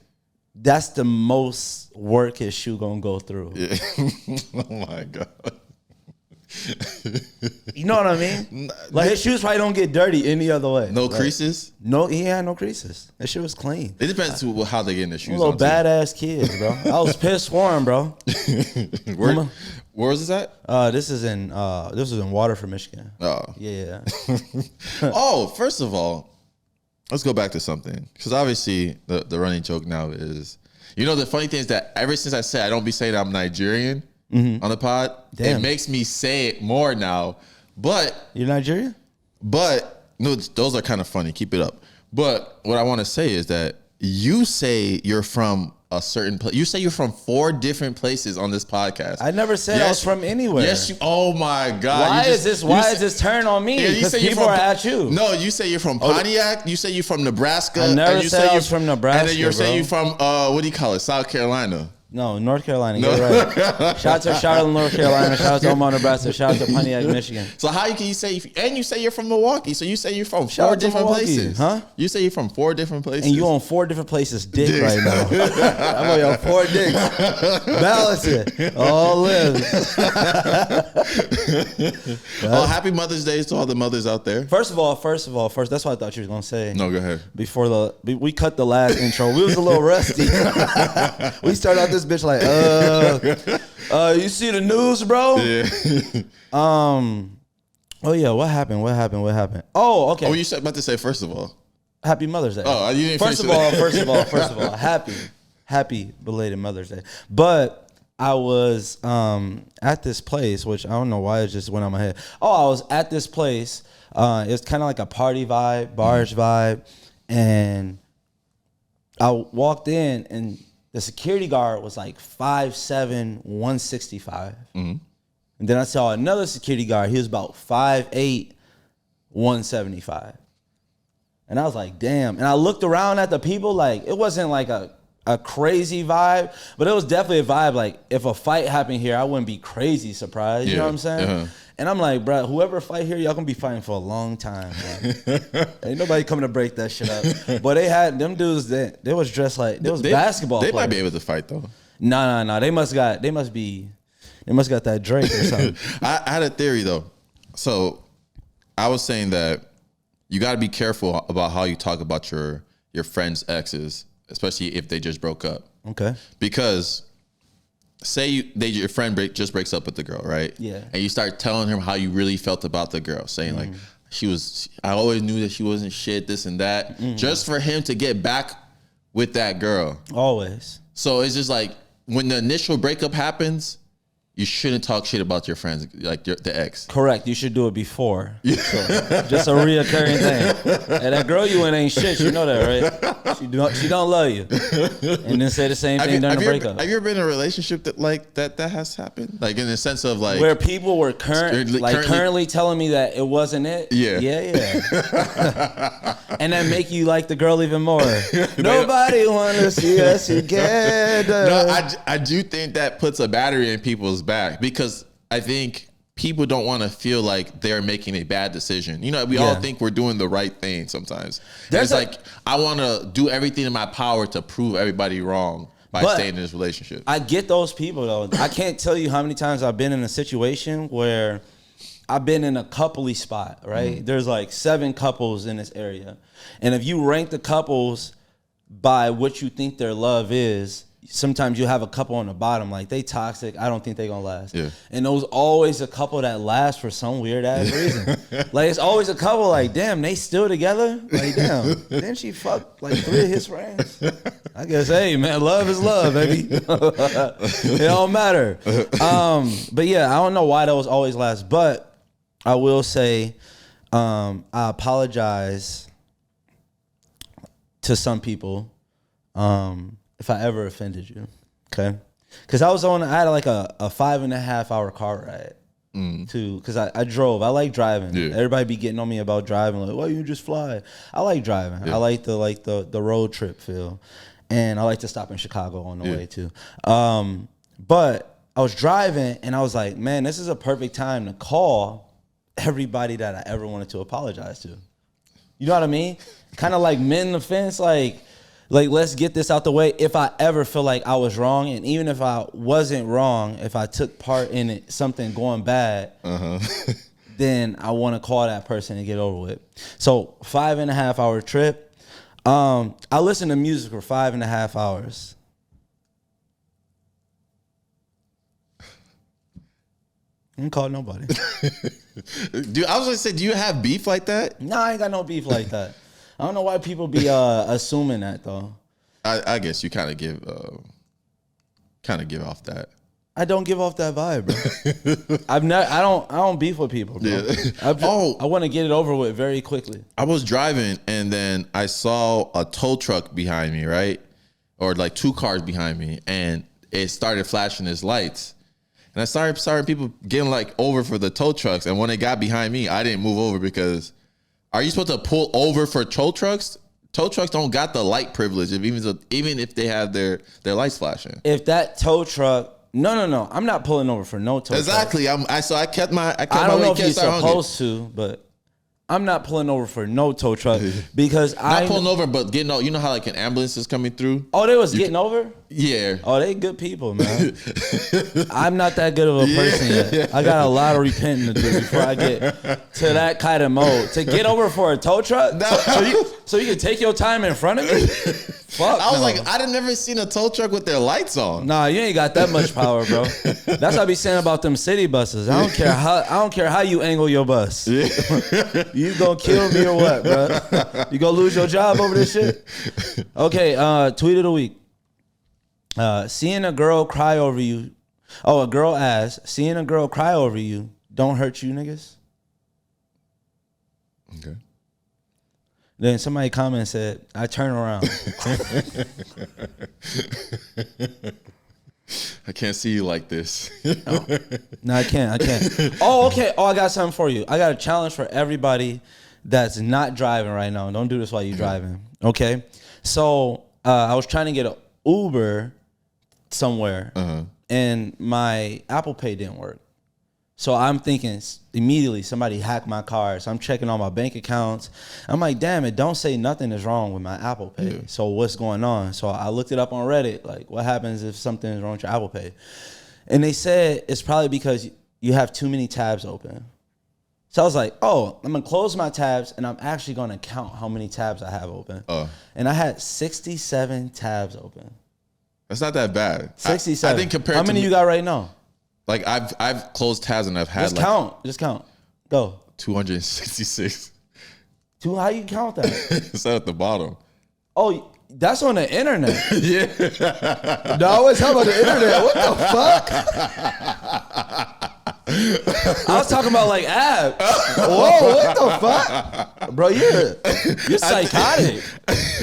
that's the most work his shoe gonna go through. Yeah. Oh my God. You know what I mean? Like his shoes probably don't get dirty any other way. No creases? No, he had no creases. That shit was clean. It depends on how they get in the shoes. Little badass kids, bro. I was pissed for him, bro. Where was this at? This was in Waterford, Michigan. Oh. Yeah. Oh, first of all, let's go back to something. Because obviously the running joke now is, the funny thing is that ever since I said I don't be saying I'm Nigerian on the pod, Damn. it makes me say it more now But You're Nigerian? But no, those are kind of funny. Keep it up. But what I want to say is that you say you're from a certain place. You say you're from 4 different places on this podcast. I never said I was from anywhere. Yes, you. Oh my God! Why is this turn on me? Because people are at you. No, you say you're from Pontiac. You say you're from Nebraska. I never and you said say I was from Nebraska. And then you're saying you're from what do you call it? South Carolina. No, North Carolina. Get it right. Shout out to North Carolina. Shout out to Omaha, Nebraska. Shout out to Pontiac, Michigan. So how can you say? And you say you're from Milwaukee. So you say you're from 4 different places, huh? You say you're from 4 different places, and you on 4 different places, dick right now. I'm on your 4 dicks. Balance it. All lives. Oh, happy Mother's Day to all the mothers out there. First, that's what I thought you were gonna say. No, go ahead. Before we cut the last intro, we was a little rusty. We started out this bitch like, you see the news, bro? Yeah. Oh yeah, what happened? Oh, okay. Oh, you said about to say first of all. Happy Mother's Day. Oh, you didn't First of all, happy belated Mother's Day. But I was at this place, which I don't know why it just went on my head. Oh, I was at this place. It's kind of like a party vibe, bars vibe, and I walked in, and the security guard was like 5'7", 165. Mm-hmm. And then I saw another security guard. He was about 5'8", 175. And I was like, damn. And I looked around at the people, like, it wasn't like a crazy vibe, but it was definitely a vibe. Like, if a fight happened here, I wouldn't be crazy surprised. You know what I'm saying? Uh-huh. And I'm like, bro, whoever fight here, y'all gonna be fighting for a long time. Ain't nobody coming to break that shit up. But they had them dudes that they was dressed like they was basketball They players. might be able to fight though. No. They must got that Drake or something. I had a theory though. So I was saying that you got to be careful about how you talk about your friends' exes, especially if they just broke up. Okay. Because say your friend just breaks up with the girl, right? Yeah. And you start telling him how you really felt about the girl, saying like, I always knew that she wasn't shit, this and that, just for him to get back with that girl. Always. So it's just like when the initial breakup happens, you shouldn't talk shit about your friends, like the ex. Correct. You should do it before. So, just a reoccurring thing. And that girl you in ain't shit. You know that, right? She don't love you. And then say the same thing during the breakup. Have you ever been in a relationship that has happened? Like in the sense of like where people were currently telling me that it wasn't it. Yeah. And that make you like the girl even more. Nobody want to see us together. No, I do think that puts a battery in people's back because I think people don't want to feel like they're making a bad decision. You know, we all think we're doing the right thing sometimes. It's like I want to do everything in my power to prove everybody wrong by staying in this relationship. I get those people though. I can't tell you how many times I've been in a situation where I've been in a coupley spot, right? There's like 7 couples in this area. And if you rank the couples by what you think their love is, sometimes you have a couple on the bottom, like they toxic. I don't think they gonna last. Yeah. And there's always a couple that last for some weird ass reason. Like it's always a couple like, damn, they still together? Like, damn, didn't she fuck like 3 of his friends? I guess, hey man, love is love, baby. It don't matter. But yeah, I don't know why those always last. But I will say, I apologize to some people. If I ever offended you, okay? Because I had like a 5.5 hour car ride too. Because I drove. I like driving. Yeah. Everybody be getting on me about driving. Like, why you just fly? I like driving. Yeah. I like the road trip feel, and I like to stop in Chicago on the way too. But I was driving, and I was like, man, this is a perfect time to call everybody that I ever wanted to apologize to. You know what I mean? Kind of like mend the fence, like let's get this out the way. If I ever feel like I was wrong, and even if I wasn't wrong, if I took part in it, something going bad, then I want to call that person and get over with. So 5.5 hour trip. I listened to music for 5.5 hours. I didn't call nobody. Dude, I was gonna say, do you have beef like that? No, I ain't got no beef like that. I don't know why people be assuming that though. I guess you kind of give off that. I don't give off that vibe, bro. I don't beef with people, bro. Yeah. I want to get it over with very quickly. I was driving and then I saw a tow truck behind me, right? Or like 2 cars behind me, and it started flashing its lights. And I started people getting like over for the tow trucks. And when it got behind me, I didn't move over because are you supposed to pull over for tow trucks? Tow trucks don't got the light privilege, even if they have their lights flashing. If that tow truck, no, I'm not pulling over for no tow exactly. truck. I kept my. I don't know if you're supposed to, but I'm not pulling over for no tow truck because not pulling over, but getting out. You know how like an ambulance is coming through. Oh, they was getting over. Yeah. Oh, they good people, man. I'm not that good of a person yet. I got a lot of repenting to do before I get to that kind of mode. To get over for a tow truck, so you can take your time in front of me. Fuck. I was like, I done never seen a tow truck with their lights on. Nah, you ain't got that much power, bro. That's what I be saying about them city buses. I don't care how you angle your bus. You gonna kill me or what, bro? You gonna lose your job over this shit? Okay, tweet of the week. Seeing a girl cry over you. Oh, a girl asks, seeing a girl cry over you don't hurt you niggas? Okay. Then somebody comment said, I turn around. I can't see you like this. No, I can't. Oh, okay. Oh, I got something for you. I got a challenge for everybody that's not driving right now. Don't do this while you're driving. Okay. So I was trying to get an Uber somewhere, and my Apple Pay didn't work. So I'm thinking immediately somebody hacked my card. So I'm checking all my bank accounts. I'm like, damn, it don't say nothing is wrong with my Apple Pay. Yeah. So what's going on? So I looked it up on Reddit. Like, what happens if something is wrong with your Apple Pay? And they said it's probably because you have too many tabs open. So I was like, oh, I'm going to close my tabs, and I'm actually going to count how many tabs I have open. And I had 67 tabs open. That's not that bad. 67. I think compared to how many you got right now? Like I've closed tabs and I've had Just count. Go. 266. How you count that? It's at the bottom. Oh, that's on the internet. Yeah. No, I was talking about the internet. What the fuck? I was talking about like apps. Whoa, what the fuck? Bro, you're psychotic.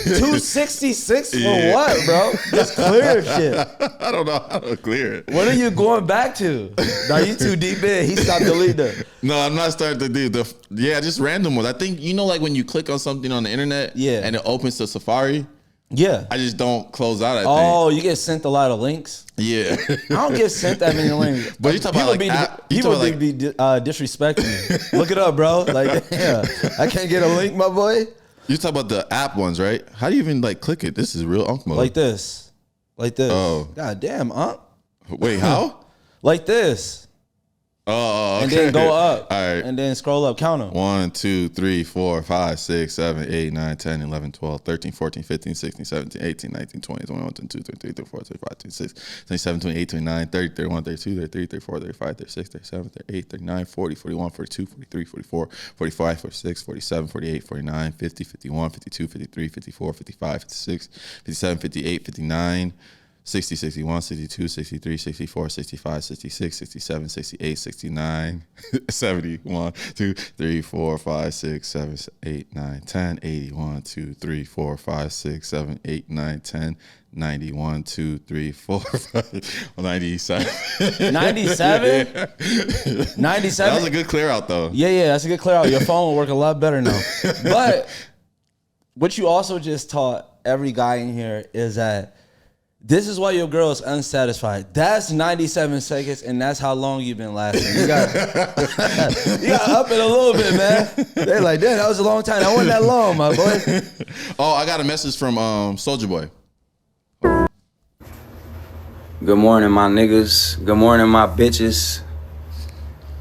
266 for what, bro? Just clear shit. I don't know how to clear it. What are you going back to? Now you too deep in. He stopped deleting them. No, I'm not starting to do just random ones. I think, like when you click on something on the internet and it opens to Safari. Yeah. I just don't close out, I think. Oh, you get sent a lot of links? Yeah. I don't get sent that many links. But you talk about people be disrespecting me. Look it up, bro. Like, yeah, I can't get a link, my boy. You talk about the app ones, right? How do you even like click it? This is real unk mode. Like this. Oh. God damn, Unk. Wait, how? Like this. Oh, okay. And then go up. All right. And then scroll up. Count them. 1, 2, 3, 4, 5, 6, 7, 8, 9, 10, 11, 12, 13, 14, 15, 16, 17, 18, 19, 20, 21, 22, 23, 24, 25, 26, 27, 28, 29, 30, 31, 32, 33, 34, 35, 36, 37, 38, 39, 40, 41, 42, 43, 44, 45, 46, 47, 48, 49, 50, 51, 52, 53, 54, 55, 56, 57, 58, 59, 60, 61, 62, 63, 64, 65, 66, 67, 68, 69, 70, 1, 2, 3, 4, 5, 6, 7, 8, 9, 10, 80, 1, 2, 3, 4, 5, 6, 7, 8, 9, 10, 90, 1, 2, 3, 4, 5, 97. 97? 97? That was a good clear out though. Yeah, that's a good clear out. Your phone will work a lot better now. But what you also just taught every guy in here is that this is why your girl is unsatisfied. That's 97 seconds, and that's how long you've been lasting. You got up it a little bit, man. They're like, damn, that was a long time. That wasn't that long, my boy. Oh, I got a message from Soulja Boy. Good morning, my niggas. Good morning, my bitches.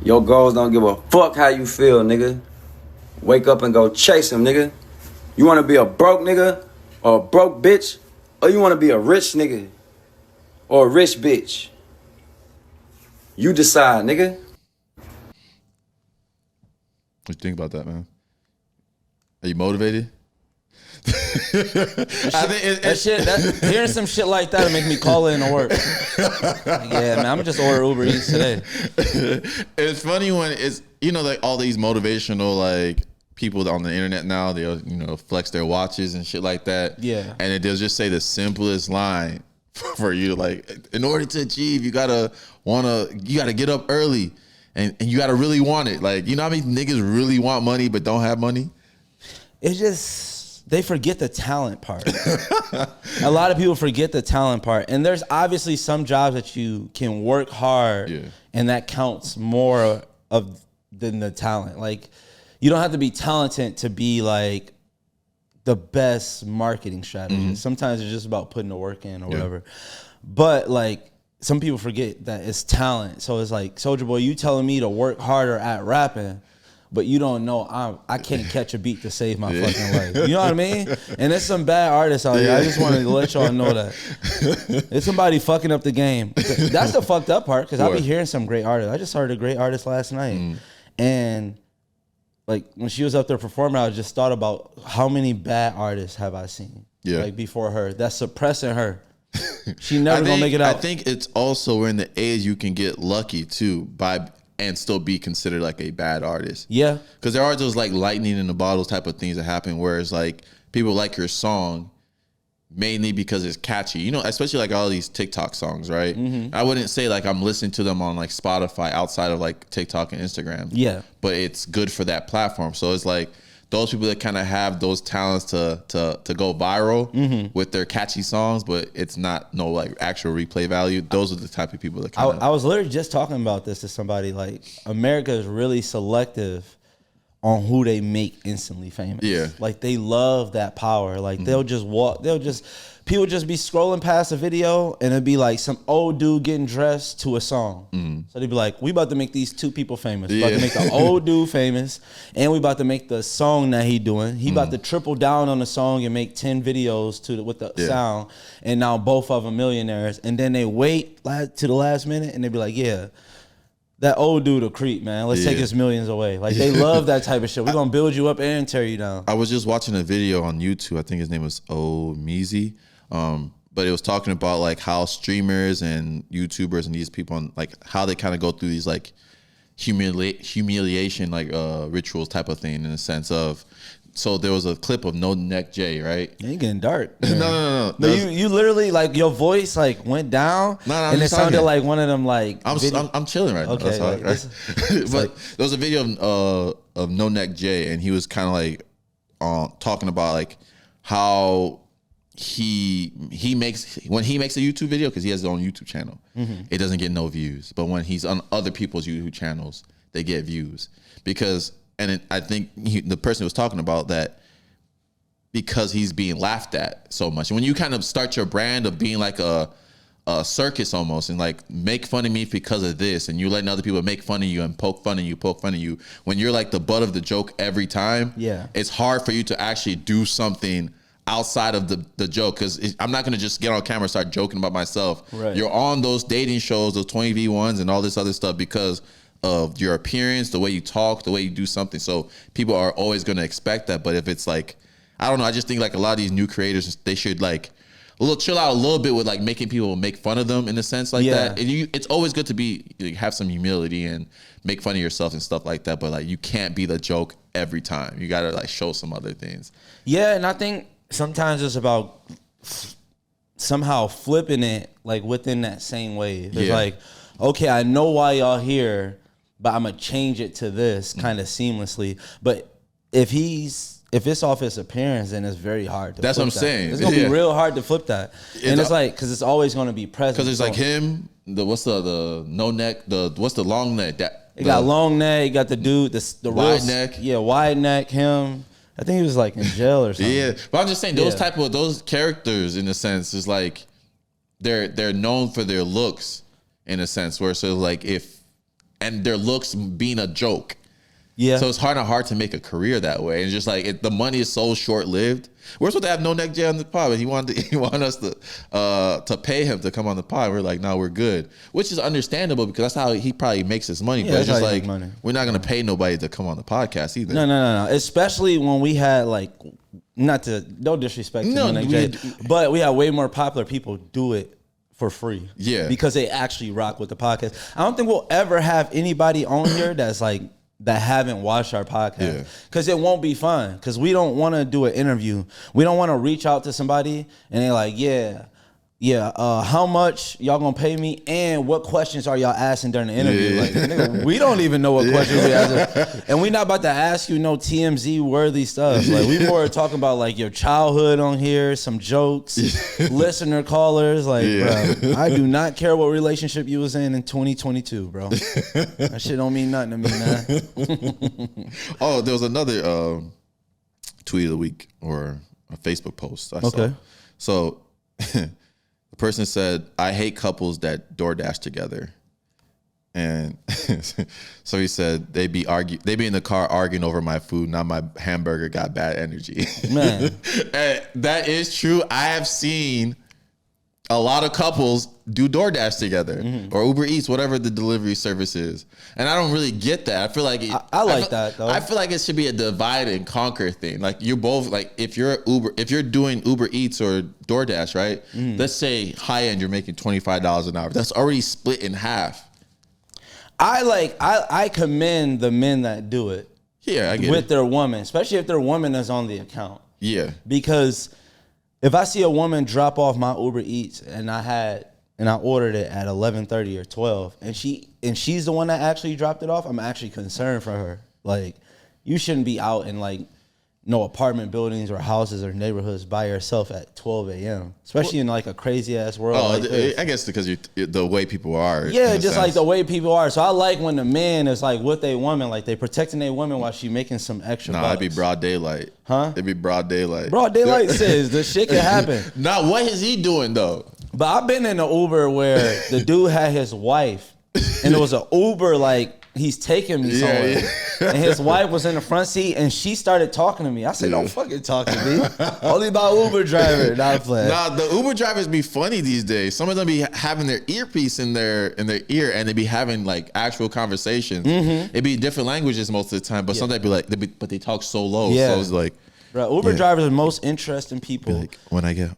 Your goals don't give a fuck how you feel, nigga. Wake up and go chase them, nigga. You want to be a broke nigga or a broke bitch? Or you want to be a rich nigga or a rich bitch? You decide, nigga. What you think about that, man? Are you motivated? I think hearing some shit like that will make me call in to work. Yeah, man, I'm just order Uber Eats today. It's funny when it's, you know, like all these motivational like people on the internet now, they'll, you know, flex their watches and shit like that. Yeah. And they'll just say the simplest line for you to like, in order to achieve, you gotta get up early and you gotta really want it. Like, you know how many niggas really want money but don't have money? It's just, they forget the talent part. A lot of people forget the talent part. And there's obviously some jobs that you can work hard and that counts more than the talent. Like, you don't have to be talented to be like the best marketing strategist. Mm-hmm. Sometimes it's just about putting the work in or whatever. But like, some people forget that it's talent. So it's like, Soulja Boy, you telling me to work harder at rapping, but you don't know I can't catch a beat to save my fucking life. You know what I mean? And there's some bad artists out here. I just wanted to let y'all know that. It's somebody fucking up the game. That's the fucked up part, because I be hearing some great artists. I just heard a great artist last night. And like, when she was up there performing, I just thought about how many bad artists have I seen like before her that's suppressing her. She never gonna make it out. I think it's also we're in the age you can get lucky too and still be considered like a bad artist. Yeah. Because there are those like lightning in the bottles type of things that happen where it's like people like your song mainly because it's catchy. You know, especially like all these TikTok songs, right? Mm-hmm. I wouldn't say like I'm listening to them on like Spotify outside of like TikTok and Instagram. Yeah. But it's good for that platform. So it's like those people that kind of have those talents to go viral with their catchy songs, but it's not no like actual replay value. Those are the type of people that kind of. I was literally just talking about this to somebody. Like, America is really selective on who they make instantly famous. Yeah. Like, they love that power. Like, people just be scrolling past a video and it'd be like some old dude getting dressed to a song. So they'd be like, we about to make these two people famous. We about to make the old dude famous, and we about to make the song that he doing. He about to triple down on the song and make 10 videos with the sound, and now both of them millionaires. And then they wait to the last minute and they be like, yeah, that old dude a creep, man. Let's take his millions away. Like, they love that type of shit. We're gonna build you up and tear you down. I was just watching a video on YouTube. I think his name was Meezy. But it was talking about like how streamers and YouTubers and these people on like how they kind of go through these like humiliation like rituals type of thing, in the sense of, so there was a clip of No Neck Jay, right? You getting dark. No. You literally like your voice like went down, and it sounded like one of them like. I'm chilling right now. Okay, right? But there was a video of No Neck Jay, and he was kind of like talking about like how he makes when he makes a YouTube video, because he has his own YouTube channel, it doesn't get no views. But when he's on other people's YouTube channels, they get views because. And I think the person was talking about that because he's being laughed at so much. And when you kind of start your brand of being like a circus almost, and like make fun of me because of this, and you're letting other people make fun of you and poke fun of you, when you're like the butt of the joke every time, it's hard for you to actually do something outside of the joke. Because I'm not going to just get on camera and start joking about myself. Right. You're on those dating shows, those 20v1s and all this other stuff because of your appearance, the way you talk, the way you do something. So people are always going to expect that. But if it's like, I don't know, I just think like a lot of these new creators, they should like chill out a little bit with like making people make fun of them in a sense like that. And it's always good to have some humility and make fun of yourself and stuff like that. But like, you can't be the joke every time. You got to like show some other things. Yeah. And I think sometimes it's about somehow flipping it like within that same wave. It's like, okay, I know why y'all here, but I'm gonna change it to this kind of seamlessly. But if it's off his appearance, then it's very hard to That's flip what I'm saying. It's gonna be real hard to flip that. And it's like, because it's always gonna be present. Because there's like him, what's the no neck, what's the long neck? It got long neck, you got the dude, the wide neck. Yeah, wide neck, him. I think he was like in jail or something. Yeah. But I'm just saying those characters in a sense is like they're known for their looks in a sense, where so like and their looks being a joke. Yeah. So it's hard to make a career that way. And just like the money is so short lived. We're supposed to have No Neck Jay on the pod, but he wanted us to pay him to come on the pod. We're like, no, we're good, which is understandable because that's how he probably makes his money. But it's just like we're not gonna pay nobody to come on the podcast either. No. Especially when we had like not to no disrespect to No, but we have way more popular people do it for free. Yeah. Because they actually rock with the podcast. I don't think we'll ever have anybody on here that's like that haven't watched our podcast. Because it won't be fun. Because we don't want to do an interview. We don't want to reach out to somebody and they're like, how much y'all gonna pay me and what questions are y'all asking during the interview? Like, nigga, we don't even know what questions we asking. And we not about to ask you no TMZ worthy stuff. Like, we more talking about like your childhood on here, some jokes, listener callers. Like, bro, I do not care what relationship you was in 2022, bro. That shit don't mean nothing to me, man. Oh, there was another tweet of the week or a Facebook post I saw. So the person said, I hate couples that DoorDash together. And so he said they be in the car arguing over my food. Now my hamburger got bad energy. Man. And that is true. I have seen a lot of couples do DoorDash together or Uber Eats, whatever the delivery service is. And I don't really get that. I feel like I like that though. I feel like it should be a divide and conquer thing. Like you're both like if you're doing Uber Eats or DoorDash, right? Let's say high end you're making $25 an hour. That's already split in half. I commend the men that do it. Yeah, I get with their woman, especially if their woman is on the account. Yeah. Because if I see a woman drop off my Uber Eats and I ordered it at 11:30 or 12, and she's the one that actually dropped it off, I'm actually concerned for her. Like, you shouldn't be out in like no apartment buildings or houses or neighborhoods by yourself at 12 a.m. Especially in like a crazy ass world. Like this. I guess because the way people are. Yeah, just like the way people are. So I like when the man is like with a woman, like they protecting their woman while she making some extra. Nah, it'd be broad daylight. Huh? It'd be broad daylight. Broad daylight says the shit can happen. Nah, what is he doing though? But I've been in an Uber where the dude had his wife, and it was an Uber like he's taking me somewhere. Yeah. And his wife was in the front seat, and she started talking to me. I said, don't fucking talk to me. Only about Uber driver. Not playing. Nah, the Uber drivers be funny these days. Some of them be having their earpiece in their ear, and they be having like actual conversations. It be different languages most of the time, but sometimes be like, but they talk so low. So it's like, bro, Uber drivers are the most interesting people. Like, when I get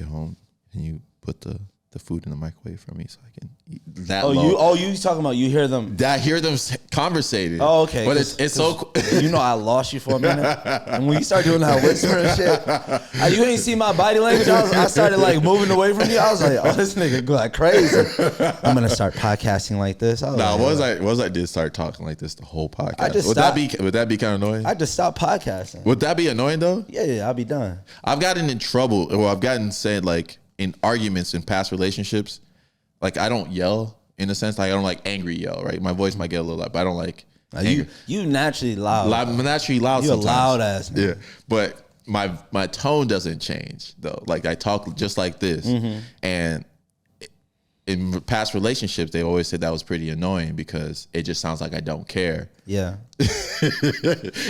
home, and you put the food in the microwave for me so I can eat that low. You talking about you hear them? I hear them conversating. Oh, okay. But it's so... You know I lost you for a minute. And when you start doing that whisper and shit, you ain't see my body language. I started like moving away from you. I was like, oh, this nigga go like crazy. I'm going to start podcasting like this. Once I did start talking like this the whole podcast. Would that be kind of annoying? I just stopped podcasting. Would that be annoying though? Yeah, I'll be done. I've gotten in trouble, or I've gotten said like, in arguments in past relationships, like I don't yell in a sense, like I don't like angry yell, right? My voice might get a little loud, but I don't like you naturally loud. I'm naturally loud. You're sometimes. A loud ass man. Yeah, but my tone doesn't change though. Like I talk just like this, and in past relationships, they always said that was pretty annoying because it just sounds like I don't care. Yeah.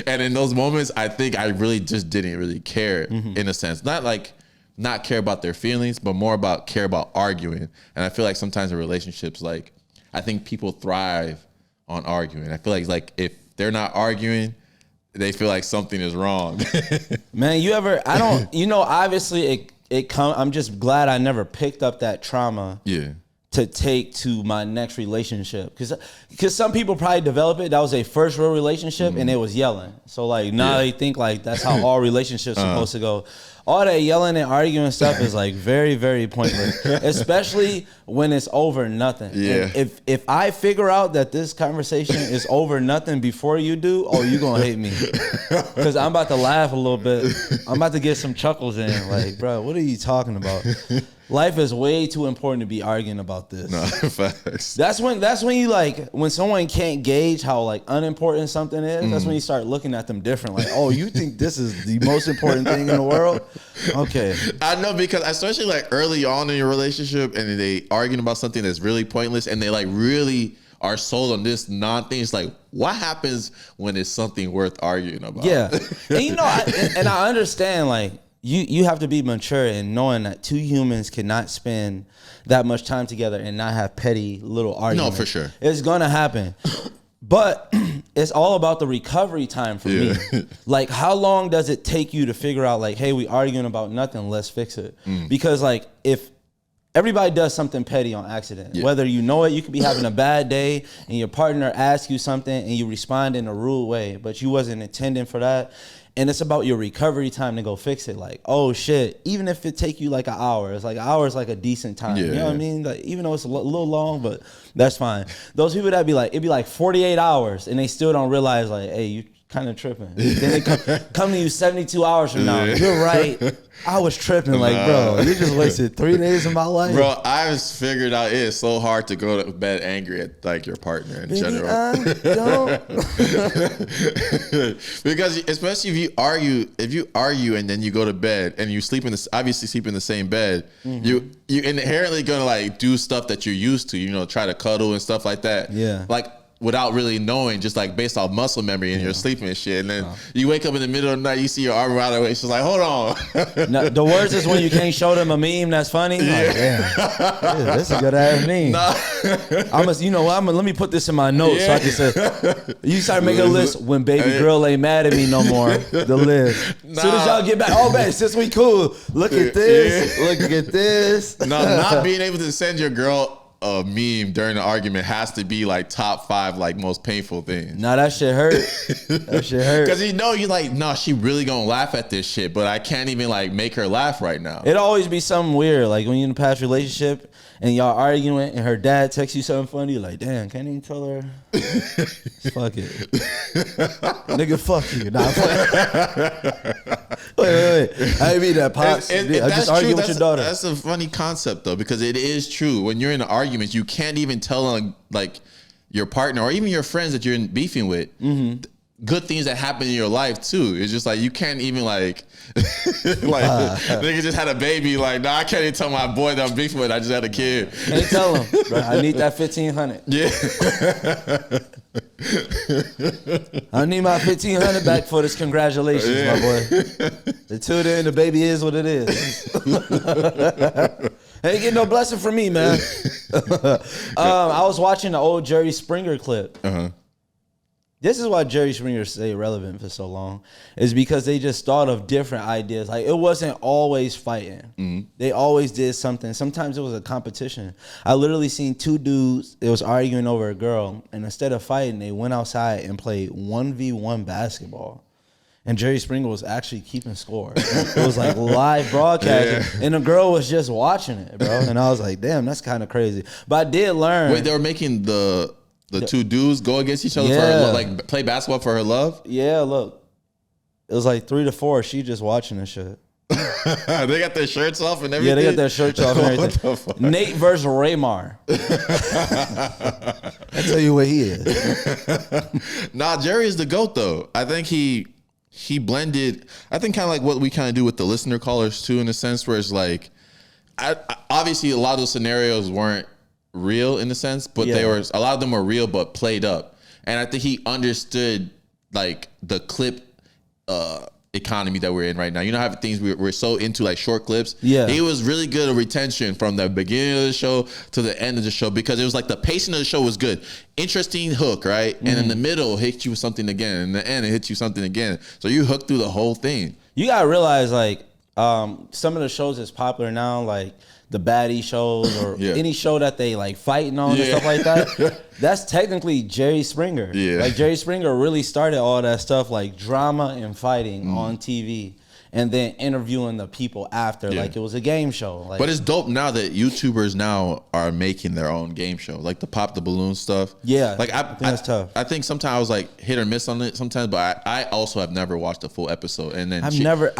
And in those moments, I think I really just didn't really care in a sense, not care about their feelings, but more about care about arguing. And I feel like sometimes in relationships, like I think people thrive on arguing. I feel like if they're not arguing, they feel like something is wrong. Man, obviously I'm just glad I never picked up that trauma. Yeah. To take to my next relationship, because some people probably develop it. That was a first real relationship, and it was yelling. So like now they think like that's how all relationships are supposed to go. All that yelling and arguing stuff is like very, very pointless, especially when it's over nothing. Yeah. And if I figure out that this conversation is over nothing before you do, you gonna hate me, because I'm about to laugh a little bit. I'm about to get some chuckles in. Like, bro, what are you talking about? Life is way too important to be arguing about this. No, facts. That's when you like, when someone can't gauge how like unimportant something is, that's when you start looking at them different. Like, oh, you think this is the most important thing in the world? Okay. I know, because especially like early on in your relationship and they arguing about something that's really pointless and they like really are sold on this non-thing. It's like, what happens when it's something worth arguing about? Yeah. And I understand like, You have to be mature in knowing that two humans cannot spend that much time together and not have petty little arguments. No, for sure. It's gonna happen. But it's all about the recovery time for me. Like, how long does it take you to figure out, like, hey, we arguing about nothing, let's fix it? Because, like, if everybody does something petty on accident, whether you know it, you could be having a bad day and your partner asks you something and you respond in a rude way, but you wasn't intending for that. And it's about your recovery time to go fix it. Like, oh shit, even if it take you like an hour, it's like an hour is like a decent time. You know what I mean? Like, even though it's a little long, but that's fine. Those people that be like, it'd be like 48 hours and they still don't realize, like, hey, you kind of tripping. Then they come to you 72 hours from now. You're right. I was tripping. Like, bro, you just wasted 3 days of my life. Bro, I just figured out it's so hard to go to bed angry at like your partner in general. Because especially if you argue and then you go to bed and you obviously sleep in the same bed, you inherently gonna like do stuff that you're used to, you know, try to cuddle and stuff like that. Yeah. Like, without really knowing, just like based off muscle memory and you're sleeping and shit. And then you wake up in the middle of the night, you see your arm around her waist. It's like, hold on. No, the worst is when you can't show them a meme that's funny. Like, damn, this is a good ass meme. Let me put this in my notes so I can say, you start making a list when baby girl ain't mad at me no more. The list. As soon as y'all get back, oh man, since we cool, look at this, look at this. No, not being able to send your girl a meme during the argument has to be like top 5 like most painful things. Nah, that shit hurt. That shit hurt. Because you know, you're like, no, she really gonna laugh at this shit, but I can't even like make her laugh right now. It always be something weird, like when you're in a past relationship and y'all arguing and her dad texts you something funny, you're like, damn, can't even tell her. Fuck it. Nigga, fuck you. Nah, wait. I mean that, Pops. I just argue with your daughter. That's a funny concept though, because it is true. When you're in an argument, you can't even tell like your partner or even your friends that you're beefing with good things that happen in your life too. It's just like you can't even like nigga just had a baby. Like, nah, I can't even tell my boy that I'm beefing with. I just had a kid. Can't tell him, bro. I need that 1,500. Yeah. I need my 1,500 back for this. Congratulations, my boy. Until then, the baby is what it is. Ain't getting no blessing from me, man. I was watching the old Jerry Springer clip. This is why Jerry Springer stayed relevant for so long, is because they just thought of different ideas. Like, it wasn't always fighting. They always did something. Sometimes it was a competition. I literally seen 2 dudes, it was arguing over a girl, and instead of fighting, they went outside and played 1v1 basketball. And Jerry Springer was actually keeping score. It was like live broadcasting, and the girl was just watching it, bro. And I was like, damn, that's kind of crazy. But I did learn. Wait, they were making the 2 dudes go against each other for her love, like play basketball for her love? Yeah, look. It was like 3 to 4. She just watching this shit. They got their shirts off and everything? Yeah, they got their shirts off and everything. Nate versus Raymar. I tell you what he is. Nah, Jerry is the GOAT, though. I think he blended, I think kind of like what we kind of do with the listener callers, too, in a sense where it's like, obviously a lot of those scenarios weren't real in a sense, but they were, a lot of them were real but played up. And I think he understood like the clip economy that we're in right now. You know how things we're so into like short clips. Yeah, he was really good at retention from the beginning of the show to the end of the show, because it was like the pacing of the show was good, interesting hook, right? And in the middle hit you with something again, in the end it hit you something again, so you hooked through the whole thing. You gotta realize like some of the shows that's popular now, like the baddie shows or any show that they like fighting on and stuff like that, that's technically Jerry Springer. Like Jerry Springer really started all that stuff, like drama and fighting on TV, and then interviewing the people after, like it was a game show. Like, but it's dope now that YouTubers now are making their own game show, like the pop the balloon stuff. Yeah, like I think that's tough. I think sometimes I was like hit or miss on it sometimes, but I also have never watched a full episode. And then I've never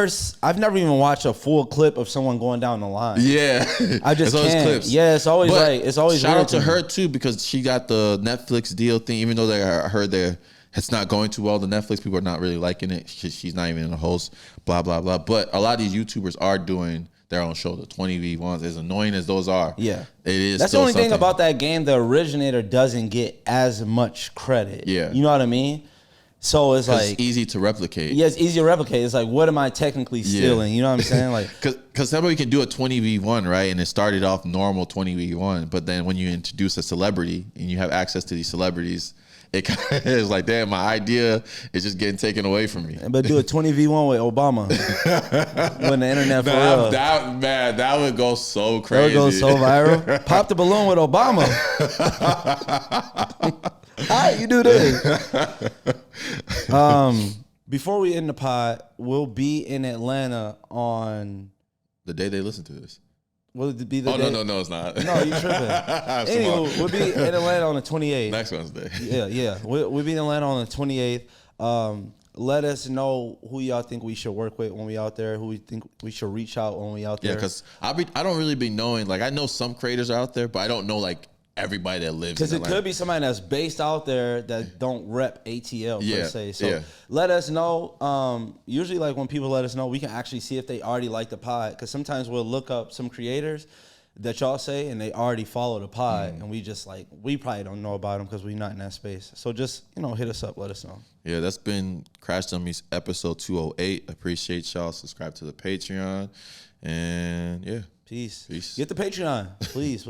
even watched a full clip of someone going down the line. Yeah, I just can't. Clips. Yeah, it's always it's always shout out to her too, because she got the Netflix deal thing, even though I heard it's not going too well. The Netflix people are not really liking it. She's not even a host, blah, blah, blah. But a lot of these YouTubers are doing their own show. The 20v1s, as annoying as those are. Yeah. It is. That's the only thing about that game. The originator doesn't get as much credit. Yeah. You know what I mean? So it's like, it's easy to replicate. Yeah, it's easy to replicate. It's like, what am I technically stealing? You know what I'm saying? Like, because somebody can do a 20v1, right? And it started off normal 20v1. But then when you introduce a celebrity and you have access to these celebrities, it kind of is like, damn, my idea is just getting taken away from me. But do a 20v1 with Obama. When the internet for real. That would go so crazy. That would go so viral. Pop the balloon with Obama. How you do this? Before we end the pod, we'll be in Atlanta on the day they listen to this. Will it be the day? No, it's not. No, you tripping. Anyway, we'll be in Atlanta on the 28th. Next Wednesday. Yeah. We'll be in Atlanta on the 28th. Let us know who y'all think we should work with when we out there, who we think we should reach out when we out there. Yeah, because I don't really be knowing. Like, I know some creators are out there, but I don't know, like, everybody that lives in Because it Atlanta. could be somebody that's based out there that don't rep ATL per se. So yeah. let us know. Usually, like, when people let us know, we can actually see if they already like the pod. Because sometimes we'll look up some creators that y'all say and they already follow the pod, and we just like, we probably don't know about them because we're not in that space. So just, hit us up, let us know. Yeah, that's been Crash Dummies episode 208. Appreciate y'all. Subscribe to the Patreon. And yeah. Peace. Peace. Get the Patreon. Please.